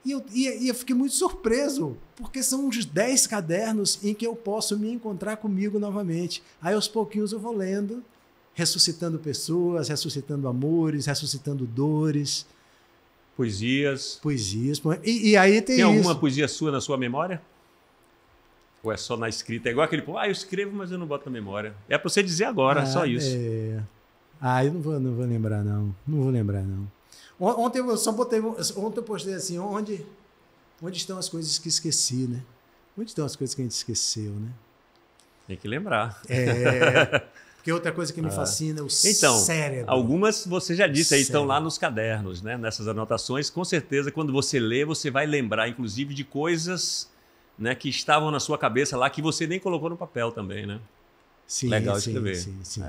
E eu fiquei muito surpreso, porque são uns 10 cadernos em que eu posso me encontrar comigo novamente. Aí, aos pouquinhos, eu vou lendo, ressuscitando pessoas, ressuscitando amores, ressuscitando dores. Poesias. E aí tem isso. Alguma poesia sua na sua memória? Ou é só na escrita? É igual aquele povo, eu escrevo, mas eu não boto na memória. É para você dizer agora, só isso. Eu não vou lembrar, não. Não vou lembrar, não. Ontem eu postei assim, onde estão as coisas que esqueci, né? Onde estão as coisas que a gente esqueceu, né? Tem que lembrar. Porque outra coisa que me fascina é o então, cérebro. Algumas você já disse aí, estão lá nos cadernos, né? Nessas anotações. Com certeza, quando você lê, você vai lembrar, inclusive, de coisas, né, que estavam na sua cabeça lá, que você nem colocou no papel também, né? Sim, legal escrever. Sim.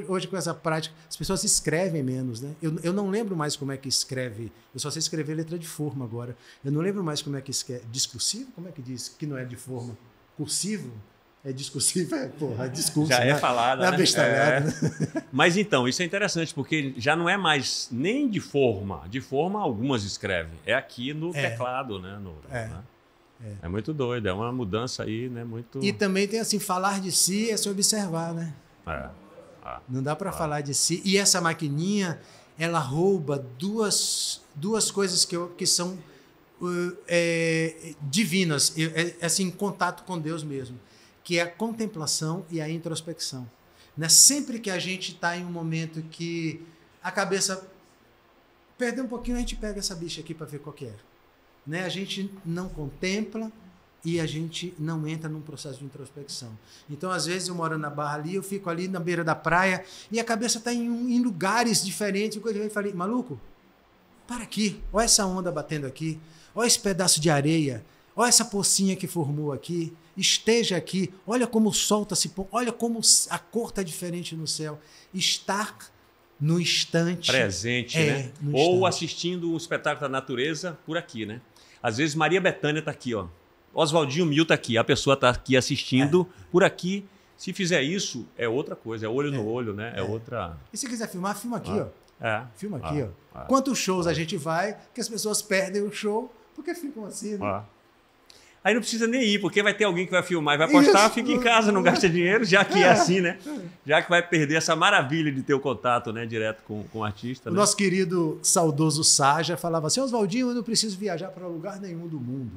Hoje, com essa prática, as pessoas escrevem menos, né? Eu não lembro mais como é que escreve. Eu só sei escrever letra de forma agora. Eu não lembro mais como é que escreve. Discursivo? Como é que diz? Que não é de forma. Cursivo? É discursivo? Discurso. Já é falado, né? Bestalhada. Mas então, isso é interessante, porque já não é mais nem de forma. De forma, algumas escrevem. É aqui no teclado, né? É muito doido, é uma mudança aí, né? Muito... E também tem assim, falar de si é se observar, né? Não dá para falar de si. E essa maquininha, ela rouba duas coisas que são divinas, assim, contato com Deus mesmo, que é a contemplação e a introspecção. Né? Sempre que a gente está em um momento que a cabeça perde um pouquinho, a gente pega essa bicha aqui para ver qual que é. Né? A gente não contempla e a gente não entra num processo de introspecção. Então, às vezes, eu moro na Barra ali, eu fico ali na beira da praia e a cabeça está em lugares diferentes. Eu falei, maluco, para aqui, olha essa onda batendo aqui, olha esse pedaço de areia, olha essa pocinha que formou aqui, esteja aqui, olha como o sol está se pondo, olha como a cor está diferente no céu. Estar no instante. Presente, né? Ou assistindo um espetáculo da natureza por aqui, né? Às vezes Maria Bethânia está aqui, ó. Oswaldinho Mil está aqui, a pessoa está aqui assistindo por aqui. Se fizer isso, é outra coisa, é olho no olho, né? É outra... E se quiser filmar, filma aqui, ó. Filma aqui, ó. É. Quantos shows a gente vai que as pessoas perdem o show porque ficam assim, né? Aí não precisa nem ir, porque vai ter alguém que vai filmar e vai postar, fica em casa, não gasta dinheiro, já que é assim, né? Já que vai perder essa maravilha de ter o contato, né, direto com o artista. O nosso querido saudoso Saja falava assim, Oswaldinho, eu não preciso viajar para lugar nenhum do mundo.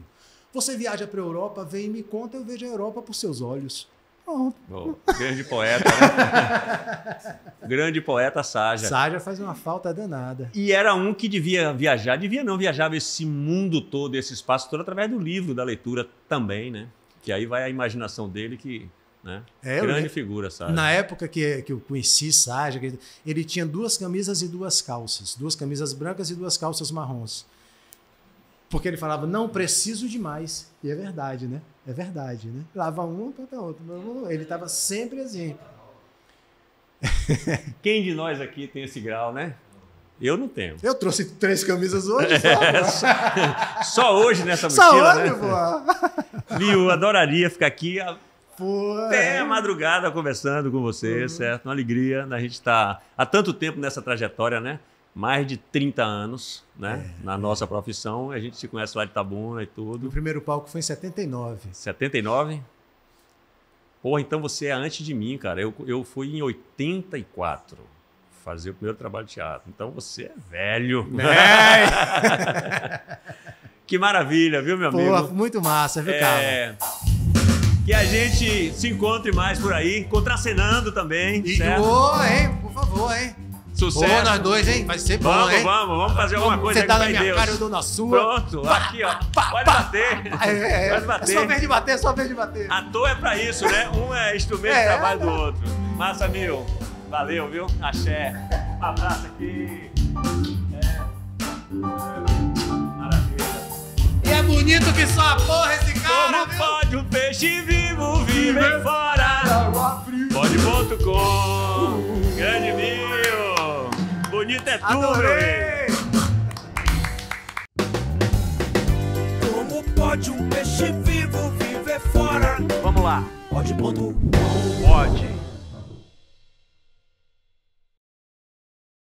Você viaja para a Europa, vem e me conta, eu vejo a Europa por seus olhos. Pronto. Grande poeta, né? Grande poeta Saja. Saja faz uma falta danada. E era um que devia viajar, viajava esse mundo todo, esse espaço todo, através do livro, da leitura também, né? Que aí vai a imaginação dele, que... Né? Grande figura, Saja. Na época que eu conheci Saja, ele tinha 2 camisas e 2 calças. 2 camisas brancas e 2 calças marrons. Porque ele falava, não preciso de mais. E é verdade, né? É verdade, né? Lava um, bota outro. Ele estava sempre assim. Quem de nós aqui tem esse grau, né? Eu não tenho. Eu trouxe 3 camisas hoje. Só hoje nessa mochila, só hoje, né? Pô. Viu? Adoraria ficar aqui até a madrugada conversando com você, certo? Uma alegria. A gente está há tanto tempo nessa trajetória, né? Mais de 30 anos, né? Na nossa profissão. A gente se conhece lá de Itabuna e tudo. O primeiro palco foi em 79. 79? Porra, então você é antes de mim, cara. Eu fui em 84 fazer o primeiro trabalho de teatro. Então você é velho. Que maravilha, viu, meu amigo? Pô, muito massa, viu, cara? Que a gente se encontre mais por aí, contracenando também, certo? Hein? Por favor, hein? Sucesso. Pô, nós dois, hein? Vai ser bom, hein? Vamos fazer alguma coisa aí. Você tá na minha Deus. Cara, eu dou na sua. Pronto, aqui, ó. Pode bater. Pode bater. Só vez de bater, só vez de bater. Ator é pra isso, né? Um é instrumento de trabalho do outro. Massa, Mil. Valeu, viu? Axé. Um abraço aqui. Maravilha. E é bonito que só a porra esse cara, Como pode um peixe vivo viver fora? Pode.com. Grande Mil. Bonito é tudo. Adorei. Como pode um peixe vivo viver fora? Vamos lá. Pode.com. Pode.